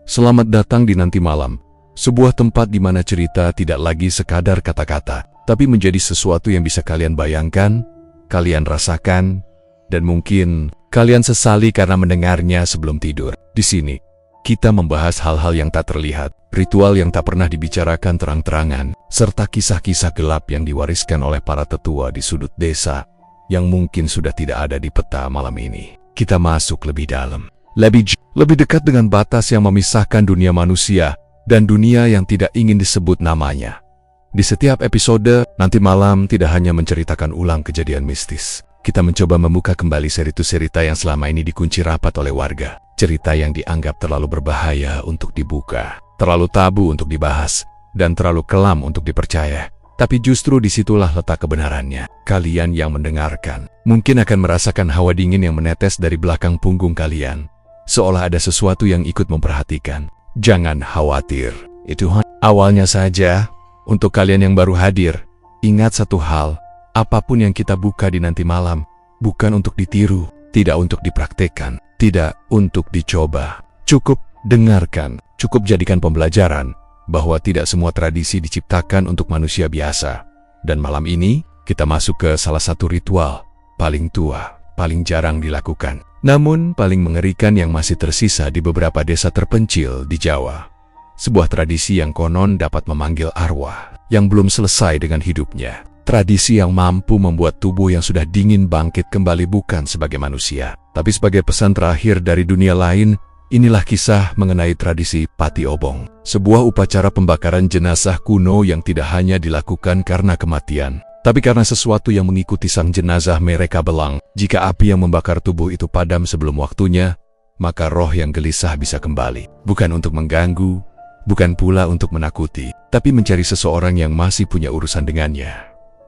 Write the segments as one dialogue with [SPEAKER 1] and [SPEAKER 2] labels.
[SPEAKER 1] Selamat datang di Nanti Malam, sebuah tempat di mana cerita tidak lagi sekadar kata-kata, tapi menjadi sesuatu yang bisa kalian bayangkan, kalian rasakan, dan mungkin kalian sesali karena mendengarnya sebelum tidur. Di sini, kita membahas hal-hal yang tak terlihat, ritual yang tak pernah dibicarakan terang-terangan, serta kisah-kisah gelap yang diwariskan oleh para tetua di sudut desa yang mungkin sudah tidak ada di peta malam ini. Kita masuk lebih dalam, lebih dekat dengan batas yang memisahkan dunia manusia dan dunia yang tidak ingin disebut namanya. Di setiap episode, Nanti Malam tidak hanya menceritakan ulang kejadian mistis. Kita mencoba membuka kembali cerita yang selama ini dikunci rapat oleh warga. Cerita yang dianggap terlalu berbahaya untuk dibuka, terlalu tabu untuk dibahas, dan terlalu kelam untuk dipercaya. Tapi justru disitulah letak kebenarannya. Kalian yang mendengarkan mungkin akan merasakan hawa dingin yang menetes dari belakang punggung kalian, seolah ada sesuatu yang ikut memperhatikan. Jangan khawatir, itu awalnya saja. Untuk kalian yang baru hadir, ingat satu hal, apapun yang kita buka di Nanti Malam, bukan untuk ditiru, tidak untuk dipraktekkan, tidak untuk dicoba. Cukup dengarkan, cukup jadikan pembelajaran bahwa tidak semua tradisi diciptakan untuk manusia biasa. Dan malam ini, kita masuk ke salah satu ritual paling tua, paling jarang dilakukan, namun paling mengerikan yang masih tersisa di beberapa desa terpencil di Jawa. Sebuah tradisi yang konon dapat memanggil arwah yang belum selesai dengan hidupnya. Tradisi yang mampu membuat tubuh yang sudah dingin bangkit kembali bukan sebagai manusia, tapi sebagai pesan terakhir dari dunia lain. Inilah kisah mengenai tradisi Pati Obong, sebuah upacara pembakaran jenazah kuno yang tidak hanya dilakukan karena kematian, tapi karena sesuatu yang mengikuti sang jenazah. Mereka bilang, jika api yang membakar tubuh itu padam sebelum waktunya, maka roh yang gelisah bisa kembali. Bukan untuk mengganggu, bukan pula untuk menakuti, tapi mencari seseorang yang masih punya urusan dengannya.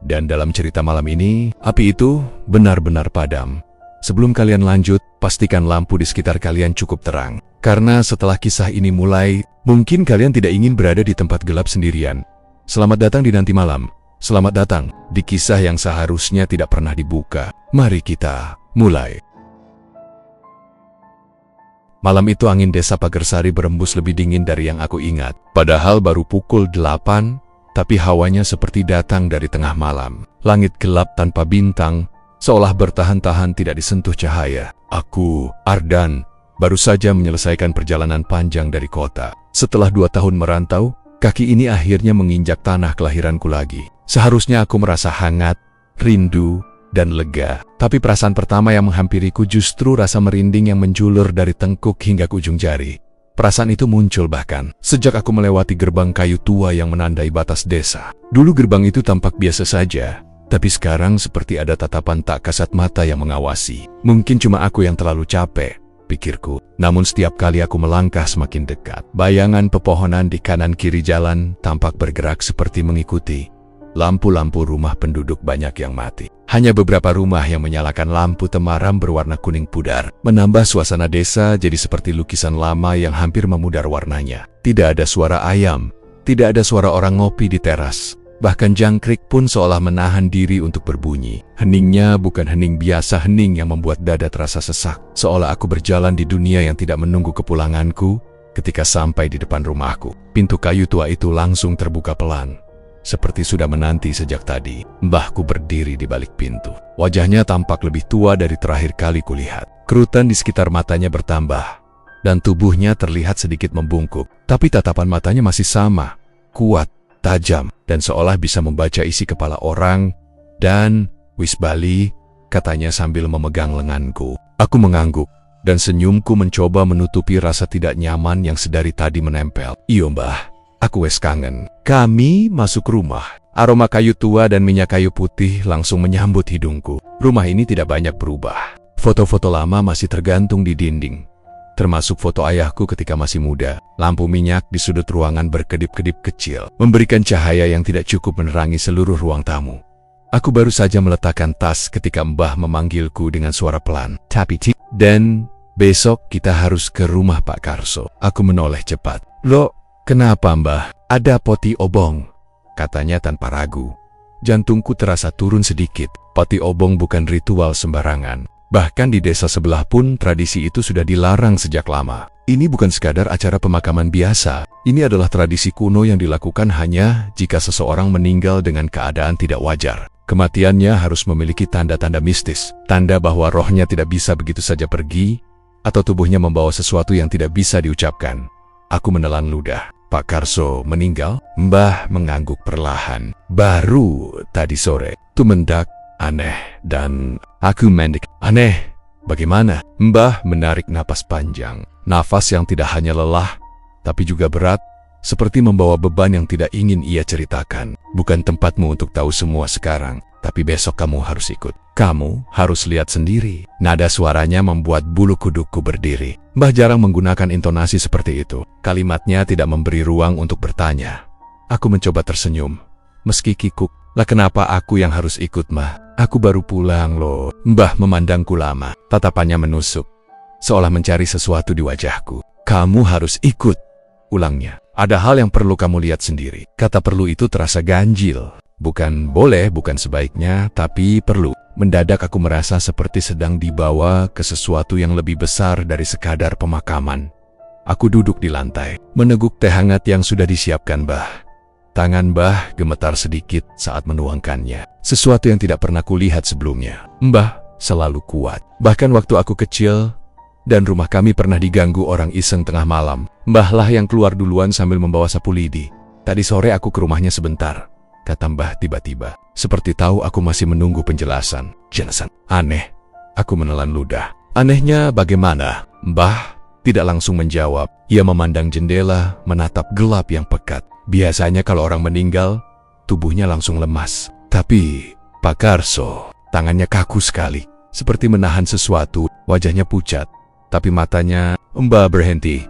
[SPEAKER 1] Dan dalam cerita malam ini, api itu benar-benar padam. Sebelum kalian lanjut, pastikan lampu di sekitar kalian cukup terang. Karena setelah kisah ini mulai, mungkin kalian tidak ingin berada di tempat gelap sendirian. Selamat datang di Nanti Malam. Selamat datang di kisah yang seharusnya tidak pernah dibuka. Mari kita mulai. Malam itu angin desa Pagersari berembus lebih dingin dari yang aku ingat. Padahal baru pukul 8, tapi hawanya seperti datang dari tengah malam. Langit gelap tanpa bintang, seolah bertahan-tahan tidak disentuh cahaya. Aku, Ardan, baru saja menyelesaikan perjalanan panjang dari kota. Setelah 2 tahun merantau, kaki ini akhirnya menginjak tanah kelahiranku lagi. Seharusnya aku merasa hangat, rindu, dan lega. Tapi perasaan pertama yang menghampiriku justru rasa merinding yang menjulur dari tengkuk hingga ke ujung jari. Perasaan itu muncul bahkan sejak aku melewati gerbang kayu tua yang menandai batas desa. Dulu gerbang itu tampak biasa saja, tapi sekarang seperti ada tatapan tak kasat mata yang mengawasi. Mungkin cuma aku yang terlalu capek, pikirku. Namun setiap kali aku melangkah semakin dekat, bayangan pepohonan di kanan kiri jalan tampak bergerak seperti mengikuti. Lampu-lampu rumah penduduk banyak yang mati. Hanya beberapa rumah yang menyalakan lampu temaram berwarna kuning pudar, menambah suasana desa jadi seperti lukisan lama yang hampir memudar warnanya. Tidak ada suara ayam, tidak ada suara orang ngopi di teras. Bahkan jangkrik pun seolah menahan diri untuk berbunyi. Heningnya bukan hening biasa, hening yang membuat dada terasa sesak. Seolah aku berjalan di dunia yang tidak menunggu kepulanganku. Ketika sampai di depan rumahku, pintu kayu tua itu langsung terbuka pelan. Seperti sudah menanti sejak tadi. Mbahku berdiri di balik pintu. Wajahnya tampak lebih tua dari terakhir kali kulihat. Kerutan di sekitar matanya bertambah, dan tubuhnya terlihat sedikit membungkuk. Tapi tatapan matanya masih sama, kuat, tajam, dan seolah bisa membaca isi kepala orang. Dan, "Wis bali," katanya sambil memegang lenganku. Aku mengangguk, dan senyumku mencoba menutupi rasa tidak nyaman yang sedari tadi menempel. "Iyo mbah, aku wes kangen." Kami masuk rumah. Aroma kayu tua dan minyak kayu putih langsung menyambut hidungku. Rumah ini tidak banyak berubah. Foto-foto lama masih tergantung di dinding, termasuk foto ayahku ketika masih muda. Lampu minyak di sudut ruangan berkedip-kedip kecil, memberikan cahaya yang tidak cukup menerangi seluruh ruang tamu. Aku baru saja meletakkan tas ketika Mbah memanggilku dengan suara pelan. Dan besok kita harus ke rumah Pak Karso. Aku menoleh cepat. "Loh, kenapa Mbah? Ada Poti Obong," katanya tanpa ragu. Jantungku terasa turun sedikit. Poti Obong bukan ritual sembarangan. Bahkan di desa sebelah pun tradisi itu sudah dilarang sejak lama. Ini bukan sekadar acara pemakaman biasa. Ini adalah tradisi kuno yang dilakukan hanya jika seseorang meninggal dengan keadaan tidak wajar. Kematiannya harus memiliki tanda-tanda mistis, tanda bahwa rohnya tidak bisa begitu saja pergi, atau tubuhnya membawa sesuatu yang tidak bisa diucapkan. Aku menelan ludah. Pak Karso meninggal? Mbah mengangguk perlahan. Baru tadi sore. Tumendak, aneh, dan aku mendik. Aneh? Bagaimana? Mbah menarik napas panjang. Nafas yang tidak hanya lelah, tapi juga berat, seperti membawa beban yang tidak ingin ia ceritakan. Bukan tempatmu untuk tahu semua sekarang, tapi besok kamu harus ikut. Kamu harus lihat sendiri. Nada suaranya membuat bulu kudukku berdiri. Mbah jarang menggunakan intonasi seperti itu. Kalimatnya tidak memberi ruang untuk bertanya. Aku mencoba tersenyum, meski kikuk. Lah kenapa aku yang harus ikut, Mah? Aku baru pulang loh. Mbah memandangku lama. Tatapannya menusuk, seolah mencari sesuatu di wajahku. Kamu harus ikut, ulangnya. Ada hal yang perlu kamu lihat sendiri. Kata perlu itu terasa ganjil. Bukan boleh, bukan sebaiknya, tapi perlu. Mendadak aku merasa seperti sedang dibawa ke sesuatu yang lebih besar dari sekadar pemakaman. Aku duduk di lantai, meneguk teh hangat yang sudah disiapkan Mbah. Tangan Mbah gemetar sedikit saat menuangkannya. Sesuatu yang tidak pernah kulihat sebelumnya. Mbah selalu kuat. Bahkan waktu aku kecil dan rumah kami pernah diganggu orang iseng tengah malam, Mbahlah yang keluar duluan sambil membawa sapu lidi. Tadi sore aku ke rumahnya sebentar, kata Mbah tiba-tiba. Seperti tahu aku masih menunggu penjelasan. Jensen. Aneh. Aku menelan ludah. Anehnya bagaimana? Mbah tidak langsung menjawab. Ia memandang jendela, menatap gelap yang pekat. Biasanya kalau orang meninggal, tubuhnya langsung lemas. Tapi Pak Karso, tangannya kaku sekali. Seperti menahan sesuatu, wajahnya pucat. Tapi matanya, Mbah berhenti.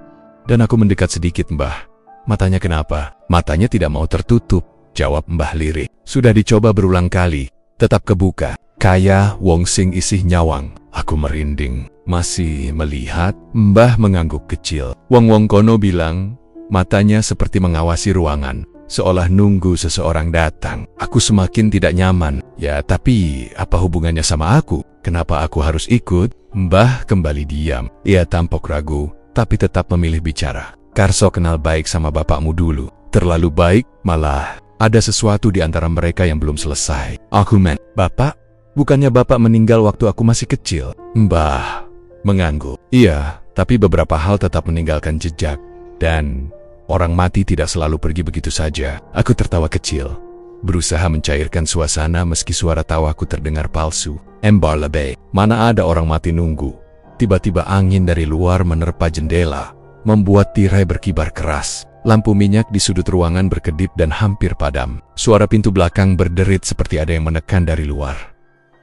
[SPEAKER 1] Dan aku mendekat sedikit Mbah. Matanya kenapa? Matanya tidak mau tertutup, jawab Mbah lirih. Sudah dicoba berulang kali, tetap kebuka. Kaya wong sing isih nyawang. Aku merinding. Masih melihat? Mbah mengangguk kecil. Wong-wong kono bilang, matanya seperti mengawasi ruangan, seolah nunggu seseorang datang. Aku semakin tidak nyaman. Ya, tapi apa hubungannya sama aku? Kenapa aku harus ikut? Mbah kembali diam. Ia tampok ragu, tapi tetap memilih bicara. Karso kenal baik sama bapakmu dulu. Terlalu baik, malah ada sesuatu di antara mereka yang belum selesai. Aku Bapak? Bukannya bapak meninggal waktu aku masih kecil? Mbah mengangguk. Iya, tapi beberapa hal tetap meninggalkan jejak. Dan orang mati tidak selalu pergi begitu saja. Aku tertawa kecil, berusaha mencairkan suasana meski suara tawaku terdengar palsu. Embarlebe, mana ada orang mati nunggu. Tiba-tiba angin dari luar menerpa jendela, membuat tirai berkibar keras. Lampu minyak di sudut ruangan berkedip dan hampir padam. Suara pintu belakang berderit seperti ada yang menekan dari luar.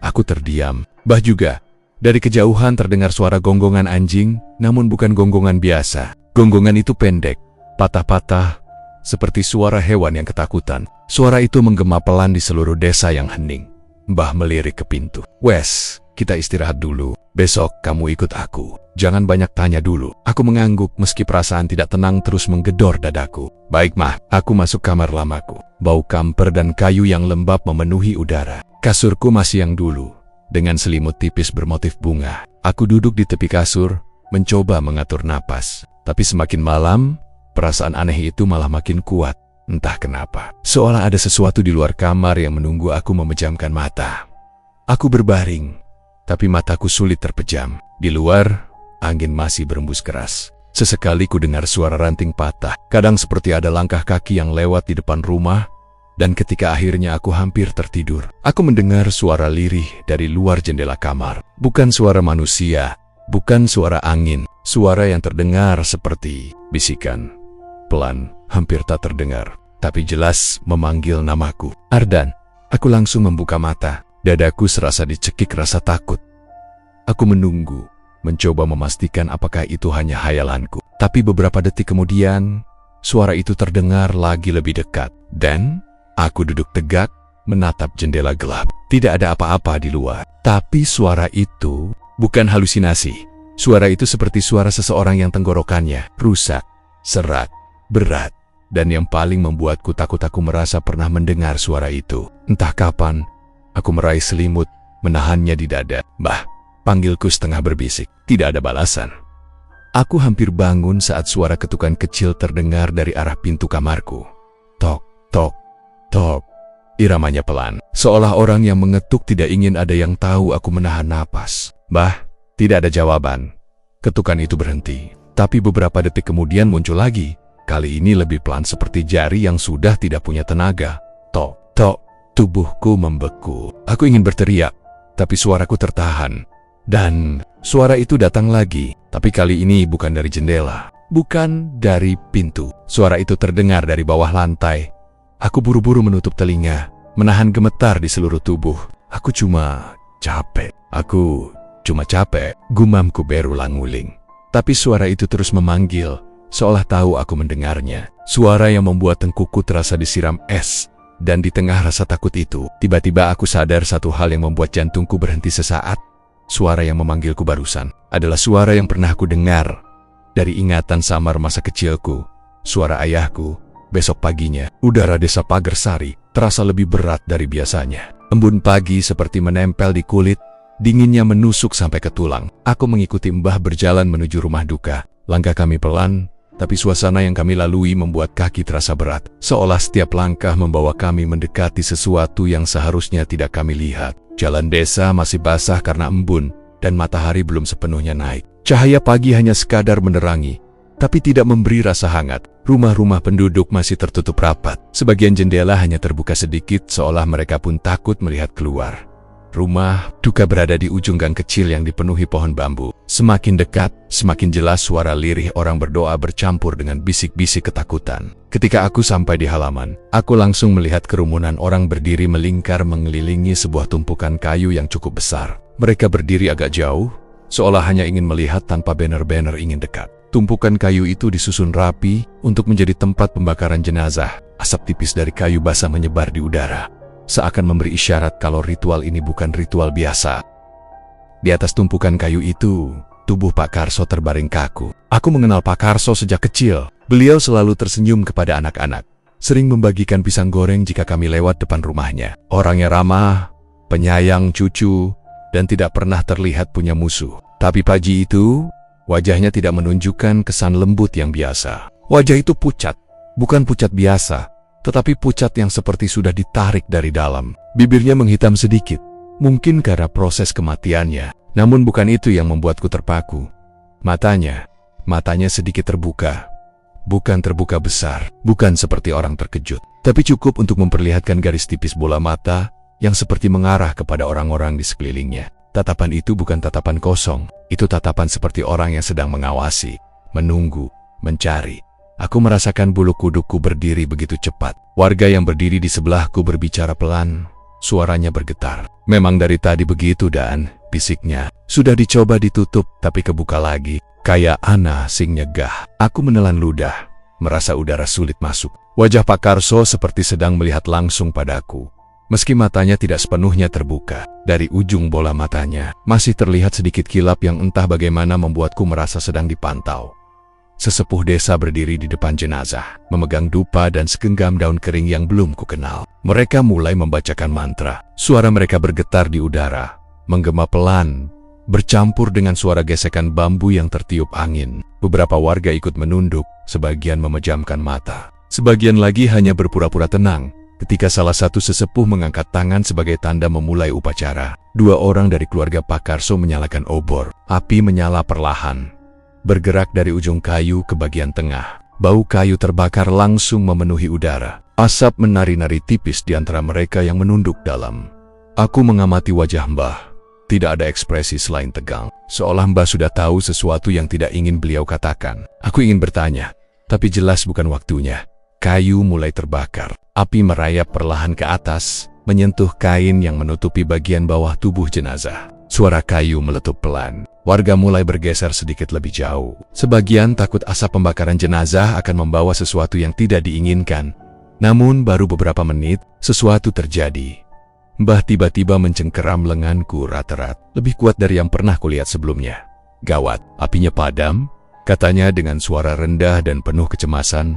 [SPEAKER 1] Aku terdiam. Bah juga. Dari kejauhan terdengar suara gonggongan anjing, namun bukan gonggongan biasa. Gonggongan itu pendek, patah-patah, seperti suara hewan yang ketakutan. Suara itu menggema pelan di seluruh desa yang hening. Mbah melirik ke pintu. Wes, kita istirahat dulu. Besok kamu ikut aku. Jangan banyak tanya dulu. Aku mengangguk meski perasaan tidak tenang terus menggedor dadaku. Baik Mah, aku masuk kamar lamaku. Bau kamper dan kayu yang lembab memenuhi udara. Kasurku masih yang dulu, dengan selimut tipis bermotif bunga. Aku duduk di tepi kasur, mencoba mengatur napas. Tapi semakin malam, perasaan aneh itu malah makin kuat. Entah kenapa, seolah ada sesuatu di luar kamar yang menunggu aku memejamkan mata. Aku berbaring, tapi mataku sulit terpejam. Di luar, angin masih berembus keras. Sesekali ku dengar suara ranting patah. Kadang seperti ada langkah kaki yang lewat di depan rumah. Dan ketika akhirnya aku hampir tertidur, aku mendengar suara lirih dari luar jendela kamar. Bukan suara manusia, bukan suara angin. Suara yang terdengar seperti bisikan. Pelan, hampir tak terdengar, tapi jelas memanggil namaku. Ardan. Aku langsung membuka mata. Dadaku serasa dicekik rasa takut. Aku menunggu, mencoba memastikan apakah itu hanya hayalanku. Tapi beberapa detik kemudian, suara itu terdengar lagi lebih dekat. Dan aku duduk tegak, menatap jendela gelap. Tidak ada apa-apa di luar. Tapi suara itu bukan halusinasi. Suara itu seperti suara seseorang yang tenggorokannya rusak, serak, berat. Dan yang paling membuatku takut, aku merasa pernah mendengar suara itu. Entah kapan, aku meraih selimut, menahannya di dada. Mbah, Panggilku setengah berbisik. Tidak ada balasan. Aku hampir bangun saat suara ketukan kecil terdengar dari arah pintu kamarku. Tok, tok, tok. Iramanya pelan, seolah orang yang mengetuk tidak ingin ada yang tahu aku menahan napas. Bah, tidak ada jawaban. Ketukan itu berhenti, tapi beberapa detik kemudian muncul lagi. Kali ini lebih pelan seperti jari yang sudah tidak punya tenaga. Tok, tok. Tubuhku membeku. Aku ingin berteriak, tapi suaraku tertahan. Dan suara itu datang lagi, tapi kali ini bukan dari jendela, bukan dari pintu. Suara itu terdengar dari bawah lantai. Aku buru-buru menutup telinga, menahan gemetar di seluruh tubuh. Aku cuma capek, gumamku berulang-uling. Tapi suara itu terus memanggil, seolah tahu aku mendengarnya. Suara yang membuat tengkuku terasa disiram es. Dan di tengah rasa takut itu, tiba-tiba aku sadar satu hal yang membuat jantungku berhenti sesaat. Suara yang memanggilku barusan adalah suara yang pernah aku dengar dari ingatan samar masa kecilku. Suara ayahku. Besok paginya, udara desa Pagersari terasa lebih berat dari biasanya. Embun pagi seperti menempel di kulit, dinginnya menusuk sampai ke tulang. Aku mengikuti Mbah berjalan menuju rumah duka. Langkah kami pelan, tapi suasana yang kami lalui membuat kaki terasa berat. Seolah setiap langkah membawa kami mendekati sesuatu yang seharusnya tidak kami lihat. Jalan desa masih basah karena embun, dan matahari belum sepenuhnya naik. Cahaya pagi hanya sekadar menerangi, tapi tidak memberi rasa hangat. Rumah-rumah penduduk masih tertutup rapat. Sebagian jendela hanya terbuka sedikit, seolah mereka pun takut melihat keluar. Rumah duka berada di ujung gang kecil yang dipenuhi pohon bambu. Semakin dekat, semakin jelas suara lirih orang berdoa bercampur dengan bisik-bisik ketakutan. Ketika aku sampai di halaman, aku langsung melihat kerumunan orang berdiri melingkar mengelilingi sebuah tumpukan kayu yang cukup besar. Mereka berdiri agak jauh, seolah hanya ingin melihat tanpa banner-banner ingin dekat. Tumpukan kayu itu disusun rapi untuk menjadi tempat pembakaran jenazah. Asap tipis dari kayu basah menyebar di udara, seakan memberi isyarat kalau ritual ini bukan ritual biasa. Di atas tumpukan kayu itu, tubuh Pak Karso terbaring kaku. Aku mengenal Pak Karso sejak kecil. Beliau selalu tersenyum kepada anak-anak, sering membagikan pisang goreng jika kami lewat depan rumahnya. Orangnya ramah, penyayang cucu, dan tidak pernah terlihat punya musuh. Tapi pagi itu, wajahnya tidak menunjukkan kesan lembut yang biasa. Wajah itu pucat, bukan pucat biasa, tetapi pucat yang seperti sudah ditarik dari dalam. Bibirnya menghitam sedikit, mungkin karena proses kematiannya. Namun bukan itu yang membuatku terpaku. Matanya sedikit terbuka. Bukan terbuka besar, bukan seperti orang terkejut, tapi cukup untuk memperlihatkan garis tipis bola mata yang seperti mengarah kepada orang-orang di sekelilingnya. Tatapan itu bukan tatapan kosong, itu tatapan seperti orang yang sedang mengawasi, menunggu, mencari. Aku merasakan bulu kudukku berdiri begitu cepat. Warga yang berdiri di sebelahku berbicara pelan, suaranya bergetar. Memang dari tadi begitu Dan, bisiknya. Sudah dicoba ditutup, tapi kebuka lagi. Kayak Ana sing nyegah. Aku menelan ludah, merasa udara sulit masuk. Wajah Pak Karso seperti sedang melihat langsung padaku. Meski matanya tidak sepenuhnya terbuka, dari ujung bola matanya masih terlihat sedikit kilap yang entah bagaimana membuatku merasa sedang dipantau. Sesepuh desa berdiri di depan jenazah, memegang dupa dan segenggam daun kering yang belum kukenal. Mereka mulai membacakan mantra. Suara mereka bergetar di udara, menggema pelan, bercampur dengan suara gesekan bambu yang tertiup angin. Beberapa warga ikut menunduk, sebagian memejamkan mata. Sebagian lagi hanya berpura-pura tenang. Ketika salah satu sesepuh mengangkat tangan sebagai tanda memulai upacara, dua orang dari keluarga Pak Karso menyalakan obor. Api menyala perlahan, bergerak dari ujung kayu ke bagian tengah. Bau kayu terbakar langsung memenuhi udara. Asap menari-nari tipis di antara mereka yang menunduk dalam. Aku mengamati wajah Mbah. Tidak ada ekspresi selain tegang, seolah Mbah sudah tahu sesuatu yang tidak ingin beliau katakan. Aku ingin bertanya, tapi jelas bukan waktunya. Kayu mulai terbakar. Api merayap perlahan ke atas, menyentuh kain yang menutupi bagian bawah tubuh jenazah. Suara kayu meletup pelan. Warga mulai bergeser sedikit lebih jauh. Sebagian takut asap pembakaran jenazah akan membawa sesuatu yang tidak diinginkan. Namun baru beberapa menit, sesuatu terjadi. Mbah tiba-tiba mencengkeram lenganku rat-rat, lebih kuat dari yang pernah kulihat sebelumnya. Gawat, apinya padam, katanya dengan suara rendah dan penuh kecemasan.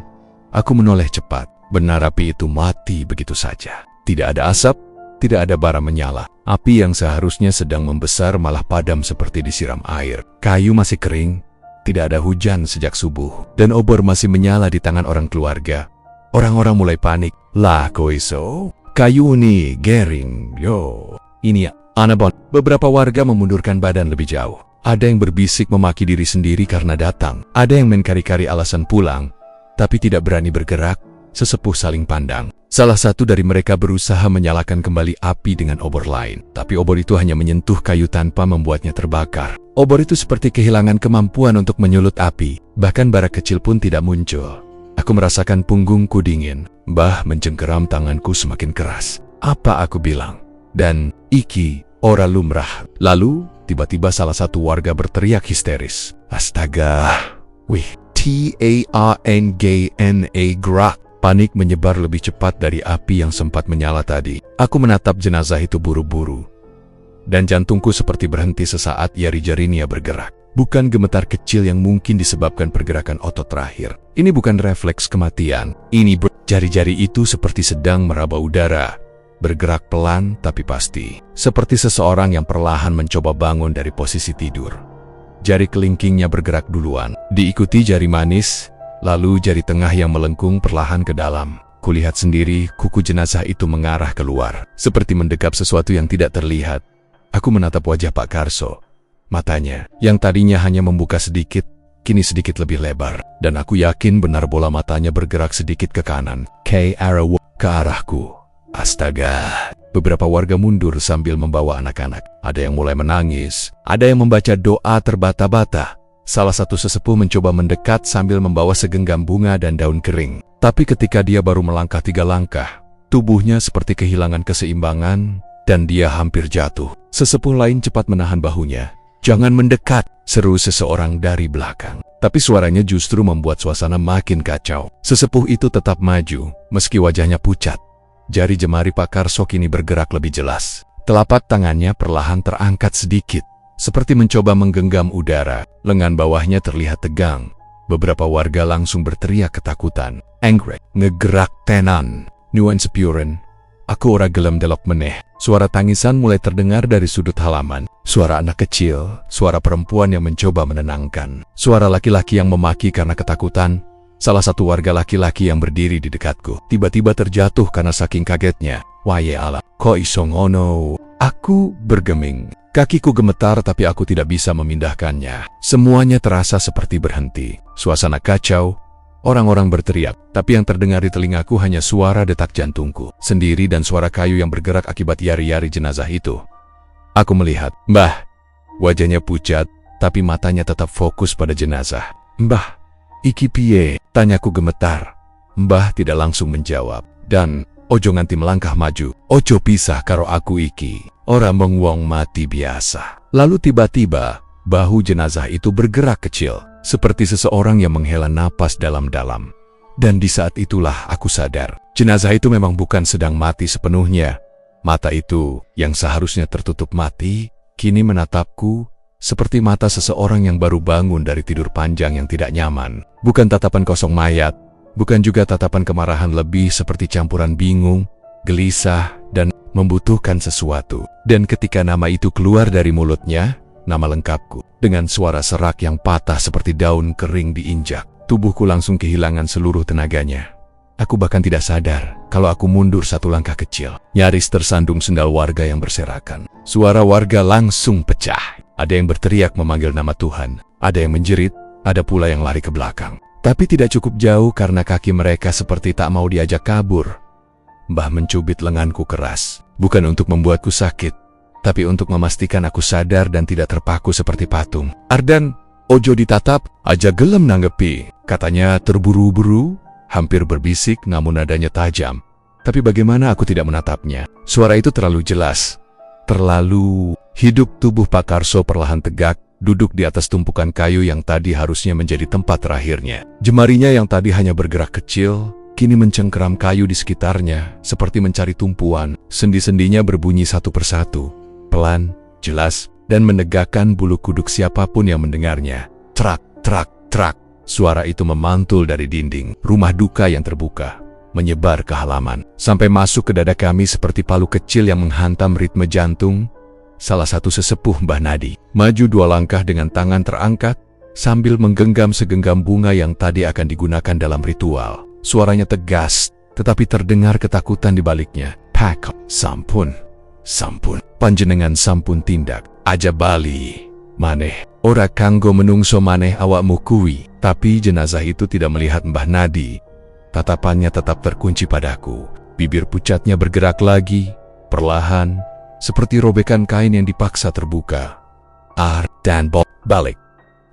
[SPEAKER 1] Aku menoleh cepat. Benar api itu mati begitu saja. Tidak ada asap, Tidak ada bara menyala. Api yang seharusnya sedang membesar malah padam seperti disiram air. Kayu masih kering, tidak ada hujan sejak subuh, dan obor masih menyala di tangan orang keluarga. Orang-orang mulai panik. Lah koiso, kayu ini gering, yo. Ini Anabon. Beberapa warga memundurkan badan lebih jauh. Ada yang berbisik memaki diri sendiri karena datang. Ada yang menkari-kari alasan pulang, tapi tidak berani bergerak. Sesepuh saling pandang. Salah satu dari mereka berusaha menyalakan kembali api dengan obor lain. Tapi obor itu hanya menyentuh kayu tanpa membuatnya terbakar. Obor itu seperti kehilangan kemampuan untuk menyulut api. Bahkan bara kecil pun tidak muncul. Aku merasakan punggungku dingin. Mbah mencengkeram tanganku semakin keras. Apa aku bilang? Dan iki ora lumrah. Lalu tiba-tiba salah satu warga berteriak histeris. Astaga. Wih, TANGNA gerak. Panik menyebar lebih cepat dari api yang sempat menyala tadi. Aku menatap jenazah itu buru-buru. Dan jantungku seperti berhenti sesaat jari-jarinya bergerak. Bukan gemetar kecil yang mungkin disebabkan pergerakan otot terakhir. Ini bukan refleks kematian. Ini jari-jari itu seperti sedang meraba udara. Bergerak pelan tapi pasti. Seperti seseorang yang perlahan mencoba bangun dari posisi tidur. Jari kelingkingnya bergerak duluan. Diikuti jari manis. Lalu jari tengah yang melengkung perlahan ke dalam. Kulihat sendiri kuku jenazah itu mengarah keluar. Seperti mendekap sesuatu yang tidak terlihat. Aku menatap wajah Pak Karso. Matanya, yang tadinya hanya membuka sedikit, kini sedikit lebih lebar. Dan aku yakin benar bola matanya bergerak sedikit ke kanan. Ke arahku. Astaga. Beberapa warga mundur sambil membawa anak-anak. Ada yang mulai menangis. Ada yang membaca doa terbata-bata. Salah satu sesepuh mencoba mendekat sambil membawa segenggam bunga dan daun kering. Tapi ketika dia baru melangkah 3 langkah, tubuhnya seperti kehilangan keseimbangan dan dia hampir jatuh. Sesepuh lain cepat menahan bahunya. Jangan mendekat, seru seseorang dari belakang. Tapi suaranya justru membuat suasana makin kacau. Sesepuh itu tetap maju, meski wajahnya pucat. Jari jemari Pak Karso kini bergerak lebih jelas. Telapak tangannya perlahan terangkat sedikit. Seperti mencoba menggenggam udara, lengan bawahnya terlihat tegang. Beberapa warga langsung berteriak ketakutan. Anggrek, ngegerak tenan, nuan sepuren. Aku ora gelem delok meneh. Suara tangisan mulai terdengar dari sudut halaman. Suara anak kecil, suara perempuan yang mencoba menenangkan. Suara laki-laki yang memaki karena ketakutan. Salah satu warga laki-laki yang berdiri di dekatku tiba-tiba terjatuh karena saking kagetnya. Waye ala, kok iso ngono? Aku bergeming. Kakiku gemetar tapi aku tidak bisa memindahkannya. Semuanya terasa seperti berhenti. Suasana kacau. Orang-orang berteriak. Tapi yang terdengar di telingaku hanya suara detak jantungku sendiri dan suara kayu yang bergerak akibat yari-yari jenazah itu. Aku melihat. Mbah. Wajahnya pucat, tapi matanya tetap fokus pada jenazah. Mbah. Iki piye? Tanyaku gemetar. Mbah tidak langsung menjawab. Dan ojo nganti melangkah maju. Ojo pisah karo aku iki. Orang wong mati biasa. Lalu tiba-tiba, bahu jenazah itu bergerak kecil, seperti seseorang yang menghela napas dalam-dalam. Dan di saat itulah aku sadar, jenazah itu memang bukan sedang mati sepenuhnya. Mata itu, yang seharusnya tertutup mati, kini menatapku, seperti mata seseorang yang baru bangun dari tidur panjang yang tidak nyaman. Bukan tatapan kosong mayat, bukan juga tatapan kemarahan lebih seperti campuran bingung, gelisah, dan membutuhkan sesuatu. Dan ketika nama itu keluar dari mulutnya, nama lengkapku, dengan suara serak yang patah seperti daun kering diinjak, tubuhku langsung kehilangan seluruh tenaganya. Aku bahkan tidak sadar kalau aku mundur 1 langkah kecil, nyaris tersandung sendal warga yang berserakan. Suara warga langsung pecah. Ada yang berteriak memanggil nama Tuhan, ada yang menjerit, ada pula yang lari ke belakang. Tapi tidak cukup jauh karena kaki mereka seperti tak mau diajak kabur. Mbah mencubit lenganku keras, bukan untuk membuatku sakit, tapi untuk memastikan aku sadar dan tidak terpaku seperti patung. Ardan, ojo ditatap, aja gelem nanggepi, katanya terburu-buru, hampir berbisik namun nadanya tajam. Tapi bagaimana aku tidak menatapnya? Suara itu terlalu jelas, terlalu hidup. Tubuh Pak Karso perlahan tegak, duduk di atas tumpukan kayu yang tadi harusnya menjadi tempat terakhirnya. Jemarinya yang tadi hanya bergerak kecil, kini mencengkeram kayu di sekitarnya, seperti mencari tumpuan. Sendi-sendinya berbunyi satu persatu, pelan, jelas, dan menegakkan bulu kuduk siapapun yang mendengarnya. Trak, trak, trak. Suara itu memantul dari dinding rumah duka yang terbuka, menyebar ke halaman. sampai masuk ke dada kami seperti palu kecil yang menghantam ritme jantung. Salah satu sesepuh Mbah Nadi maju 2 langkah dengan tangan terangkat, sambil menggenggam segenggam bunga yang tadi akan digunakan dalam ritual. Suaranya tegas, tetapi terdengar ketakutan di baliknya. Pak, sampun, panjenengan sampun tindak aja bali maneh, ora kanggo menungso maneh awakmu kuwi. Tapi jenazah itu tidak melihat Mbah Nadi. Tatapannya tetap terkunci padaku. Bibir pucatnya bergerak lagi, perlahan, seperti robekan kain yang dipaksa terbuka. Dan balik.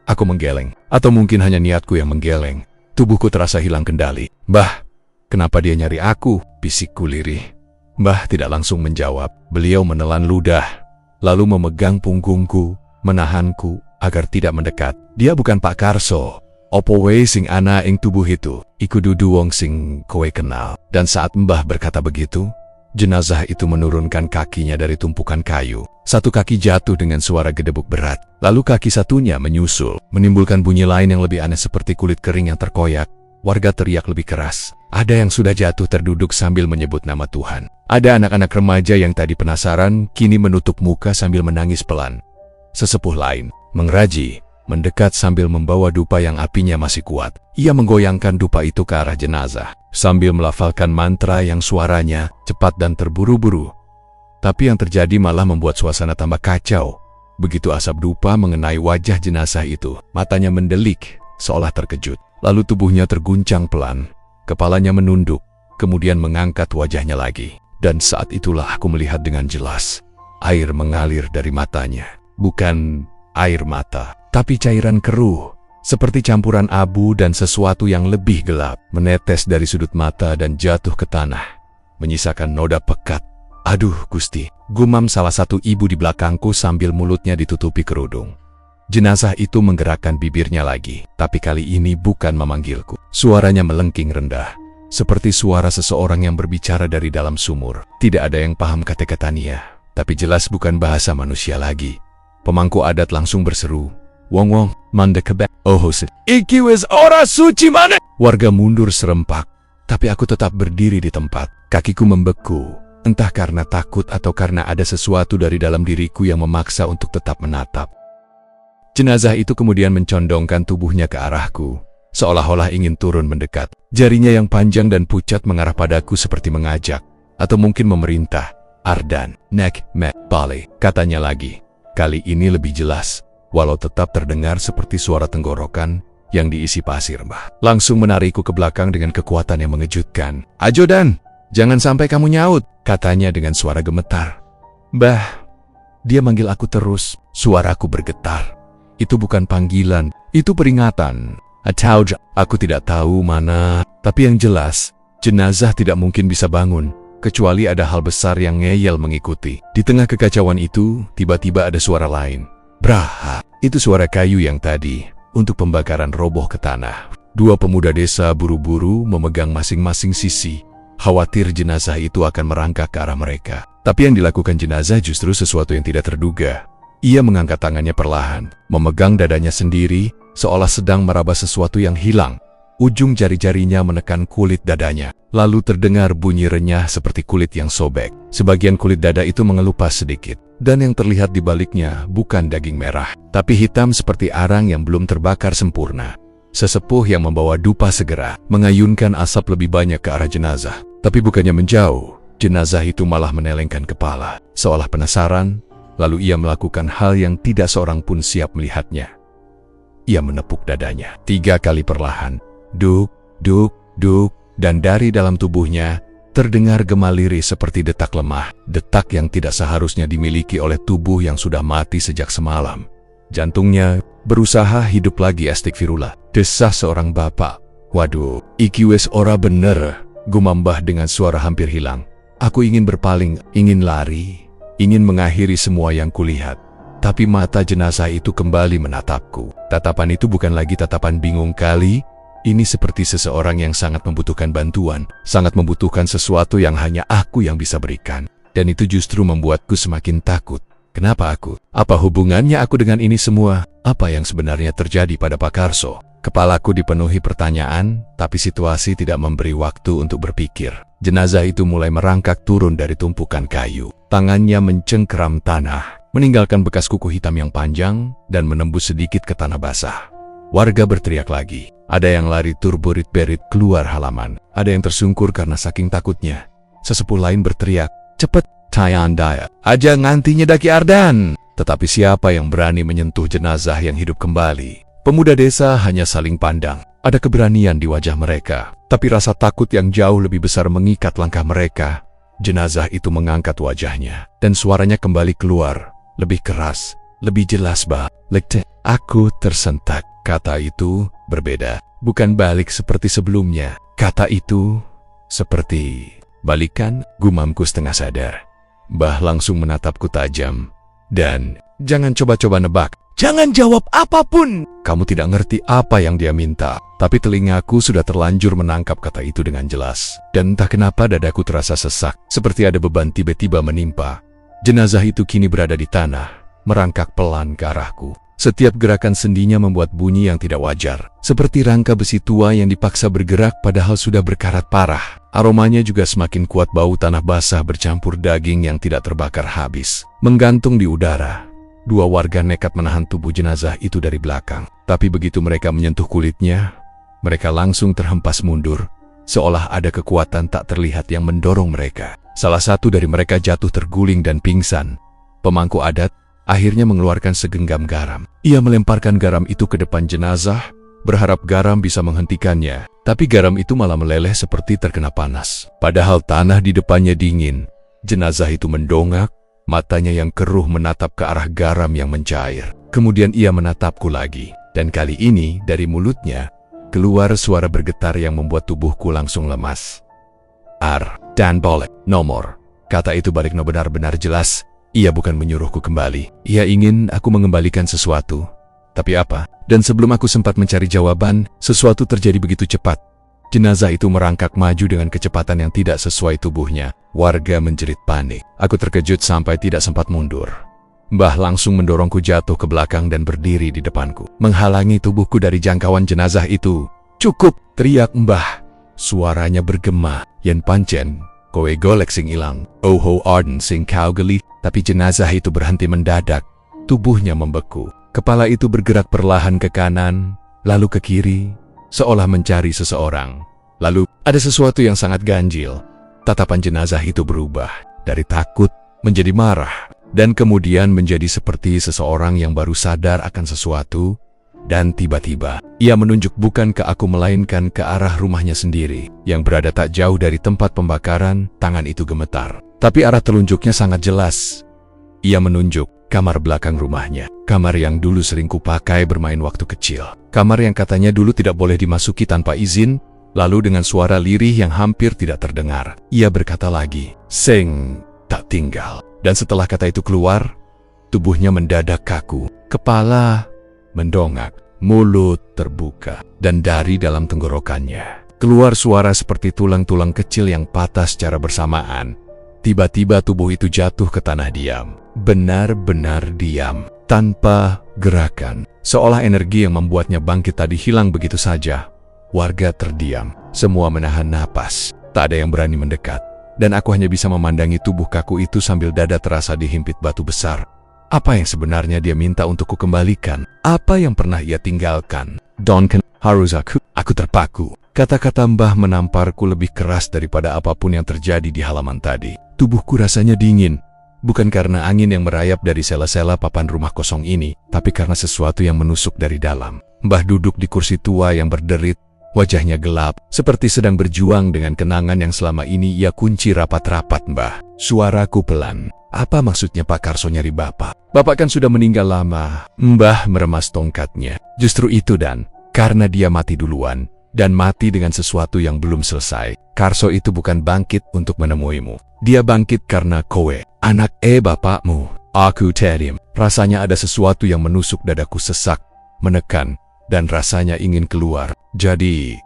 [SPEAKER 1] Aku menggeleng, atau mungkin hanya niatku yang menggeleng. Tubuhku terasa hilang kendali. Mbah, kenapa dia nyari aku? Bisikku lirih. Mbah tidak langsung menjawab. Beliau menelan ludah, lalu memegang punggungku, menahanku agar tidak mendekat. Dia bukan Pak Karso. Opo wae sing ana ing tubuh itu, iku dudu wong sing kowe kenal. Dan saat Mbah berkata begitu, jenazah itu menurunkan kakinya dari tumpukan kayu. Satu kaki jatuh dengan suara gedebuk berat, lalu kaki satunya menyusul, menimbulkan bunyi lain yang lebih aneh seperti kulit kering yang terkoyak. Warga teriak lebih keras. Ada yang sudah jatuh terduduk sambil menyebut nama Tuhan. Ada anak-anak remaja yang tadi penasaran, kini menutup muka sambil menangis pelan. Sesepuh lain mengraji, mendekat sambil membawa dupa yang apinya masih kuat. Ia menggoyangkan dupa itu ke arah jenazah, sambil melafalkan mantra yang suaranya cepat dan terburu-buru. Tapi yang terjadi malah membuat suasana tambah kacau. Begitu asap dupa mengenai wajah jenazah itu, matanya mendelik, seolah terkejut. Lalu tubuhnya terguncang pelan, kepalanya menunduk, kemudian mengangkat wajahnya lagi. Dan saat itulah aku melihat dengan jelas, air mengalir dari matanya. Bukan air mata, tapi cairan keruh, seperti campuran abu dan sesuatu yang lebih gelap, menetes dari sudut mata dan jatuh ke tanah, menyisakan noda pekat. Aduh Gusti, gumam salah satu ibu di belakangku sambil mulutnya ditutupi kerudung. Jenazah itu menggerakkan bibirnya lagi, tapi kali ini bukan memanggilku. Suaranya melengking rendah, seperti suara seseorang yang berbicara dari dalam sumur. Tidak ada yang paham kata-katanya, tapi jelas bukan bahasa manusia lagi. Pemangku adat langsung berseru, "Wong, mande kebek, iki wis ora suci maneh." Warga mundur serempak, tapi aku tetap berdiri di tempat. Kakiku membeku, entah karena takut atau karena ada sesuatu dari dalam diriku yang memaksa untuk tetap menatap. Jenazah itu kemudian mencondongkan tubuhnya ke arahku, seolah-olah ingin turun mendekat. Jarinya yang panjang dan pucat mengarah padaku seperti mengajak, atau mungkin memerintah. "Ardan, nek, me, bale," katanya lagi. Kali ini lebih jelas, walau tetap terdengar seperti suara tenggorokan yang diisi pasir. Mbah langsung menarikku ke belakang dengan kekuatan yang mengejutkan. "Ajo Dan, jangan sampai kamu nyaut," katanya dengan suara gemetar. "Mbah," dia manggil aku terus. Suaraku bergetar. Itu bukan panggilan, itu peringatan. Atau aku tidak tahu mana, tapi yang jelas, jenazah tidak mungkin bisa bangun, kecuali ada hal besar yang ngeyel mengikuti. Di tengah kekacauan itu, tiba-tiba ada suara lain. Braha, itu suara kayu yang tadi, untuk pembakaran roboh ke tanah. 2 pemuda desa buru-buru memegang masing-masing sisi, khawatir jenazah itu akan merangkak ke arah mereka. Tapi yang dilakukan jenazah justru sesuatu yang tidak terduga. Ia mengangkat tangannya perlahan, memegang dadanya sendiri, seolah sedang meraba sesuatu yang hilang. Ujung jari-jarinya menekan kulit dadanya, lalu terdengar bunyi renyah seperti kulit yang sobek. Sebagian kulit dada itu mengelupas sedikit, dan yang terlihat di baliknya bukan daging merah, tapi hitam seperti arang yang belum terbakar sempurna. Sesepuh yang membawa dupa segera mengayunkan asap lebih banyak ke arah jenazah. Tapi bukannya menjauh, jenazah itu malah menelengkan kepala, seolah penasaran. Lalu ia melakukan hal yang tidak seorang pun siap melihatnya. Ia menepuk dadanya 3 kali perlahan. Duk, duk, duk, dan dari dalam tubuhnya terdengar gema lirih seperti detak lemah, detak yang tidak seharusnya dimiliki oleh tubuh yang sudah mati sejak semalam. Jantungnya berusaha hidup lagi. Astikfirullah, desah seorang bapak. "Waduh, iki wes ora bener," gumam Mbah dengan suara hampir hilang. Aku ingin berpaling, ingin lari, ingin mengakhiri semua yang kulihat. Tapi mata jenazah itu kembali menatapku. Tatapan itu bukan lagi tatapan bingung kali. Ini seperti seseorang yang sangat membutuhkan bantuan, sangat membutuhkan sesuatu yang hanya aku yang bisa berikan. Dan itu justru membuatku semakin takut. Kenapa aku? Apa hubungannya aku dengan ini semua? Apa yang sebenarnya terjadi pada Pak Karso? Kepalaku dipenuhi pertanyaan, tapi situasi tidak memberi waktu untuk berpikir. jenazah itu mulai merangkak turun dari tumpukan kayu. Tangannya mencengkeram tanah, meninggalkan bekas kuku hitam yang panjang dan menembus sedikit ke tanah basah. Warga berteriak lagi. Ada yang lari turburit-berit keluar halaman. Ada yang tersungkur karena saking takutnya. Sesepuh lain berteriak, "Cepet, Tayandaya, aja ngantinya Daki Ardan." Tetapi siapa yang berani menyentuh jenazah yang hidup kembali? Pemuda desa hanya saling pandang. Ada keberanian di wajah mereka, tapi rasa takut yang jauh lebih besar mengikat langkah mereka. Jenazah itu mengangkat wajahnya, dan suaranya kembali keluar. Lebih keras, lebih jelas, "Bah, lekte." Aku tersentak. Kata itu berbeda. Bukan balik seperti sebelumnya. Kata itu seperti balikan, gumamku setengah sadar. Bah langsung menatapku tajam. Dan, "Jangan coba-coba nebak. Jangan jawab apapun." Kamu tidak ngerti apa yang dia minta. Tapi telingaku sudah terlanjur menangkap kata itu dengan jelas. Dan entah kenapa dadaku terasa sesak. Seperti ada beban tiba-tiba menimpa. Jenazah itu kini berada di tanah, merangkak pelan ke arahku. Setiap gerakan sendinya membuat bunyi yang tidak wajar. Seperti rangka besi tua yang dipaksa bergerak padahal sudah berkarat parah. Aromanya juga semakin kuat, bau tanah basah bercampur daging yang tidak terbakar habis. Menggantung di udara. Dua warga nekat menahan tubuh jenazah itu dari belakang. Tapi begitu mereka menyentuh kulitnya, mereka langsung terhempas mundur. Seolah ada kekuatan tak terlihat yang mendorong mereka. Salah satu dari mereka jatuh terguling dan pingsan. Pemangku adat akhirnya mengeluarkan segenggam garam. Ia melemparkan garam itu ke depan jenazah, berharap garam bisa menghentikannya. Tapi garam itu malah meleleh seperti terkena panas. Padahal tanah di depannya dingin. Jenazah itu mendongak, matanya yang keruh menatap ke arah garam yang mencair. Kemudian ia menatapku lagi. Dan kali ini dari mulutnya keluar suara bergetar yang membuat tubuhku langsung lemas. Dan boleh, nomor. Kata itu balikno benar-benar jelas. Ia bukan menyuruhku kembali. Ia ingin aku mengembalikan sesuatu. Tapi apa? Dan sebelum aku sempat mencari jawaban, sesuatu terjadi begitu cepat. Jenazah itu merangkak maju dengan kecepatan yang tidak sesuai tubuhnya. Warga menjerit panik. Aku terkejut sampai tidak sempat mundur. Mbah langsung mendorongku jatuh ke belakang dan berdiri di depanku, menghalangi tubuhku dari jangkauan jenazah itu. "Cukup!" teriak Mbah. Suaranya bergema. "Yen pancen kowe golek sing ilang, Oho Arden sing kau geli." Tapi jenazah itu berhenti mendadak. Tubuhnya membeku. Kepala itu bergerak perlahan ke kanan, lalu ke kiri, seolah mencari seseorang. Lalu ada sesuatu yang sangat ganjil. Tatapan jenazah itu berubah dari takut menjadi marah, dan kemudian menjadi seperti seseorang yang baru sadar akan sesuatu. Dan tiba-tiba, ia menunjuk bukan ke aku melainkan ke arah rumahnya sendiri, yang berada tak jauh dari tempat pembakaran. Tangan itu gemetar. Tapi arah telunjuknya sangat jelas. Ia menunjuk kamar belakang rumahnya. Kamar yang dulu sering kupakai bermain waktu kecil. Kamar yang katanya dulu tidak boleh dimasuki tanpa izin. Lalu dengan suara lirih yang hampir tidak terdengar, ia berkata lagi, "Seng tak tinggal." Dan setelah kata itu keluar, tubuhnya mendadak kaku. Kepala mendongak, mulut terbuka, dan dari dalam tenggorokannya keluar suara seperti tulang-tulang kecil yang patah secara bersamaan. Tiba-tiba tubuh itu jatuh ke tanah diam. Benar-benar diam, tanpa gerakan. Seolah energi yang membuatnya bangkit tadi hilang begitu saja. Warga terdiam, semua menahan napas. Tak ada yang berani mendekat. Dan aku hanya bisa memandangi tubuh kaku itu sambil dada terasa dihimpit batu besar. Apa yang sebenarnya dia minta untuk kukembalikan? Apa yang pernah ia tinggalkan? Donken, harus aku terpaku. Kata-kata Mbah menamparku lebih keras daripada apapun yang terjadi di halaman tadi. Tubuhku rasanya dingin. Bukan karena angin yang merayap dari sela-sela papan rumah kosong ini, tapi karena sesuatu yang menusuk dari dalam. Mbah duduk di kursi tua yang berderit. Wajahnya gelap, seperti sedang berjuang dengan kenangan yang selama ini ia kunci rapat-rapat. "Mbah." Suaraku pelan. "Apa maksudnya Pak Karso nyari Bapak? Bapak kan sudah meninggal lama." Mbah meremas tongkatnya. "Justru itu, Dan. Karena dia mati duluan. Dan mati dengan sesuatu yang belum selesai. Karso itu bukan bangkit untuk menemuimu. Dia bangkit karena kowe, anak bapakmu." Aku terdiam. Rasanya ada sesuatu yang menusuk dadaku, sesak, menekan, dan rasanya ingin keluar. Jadi,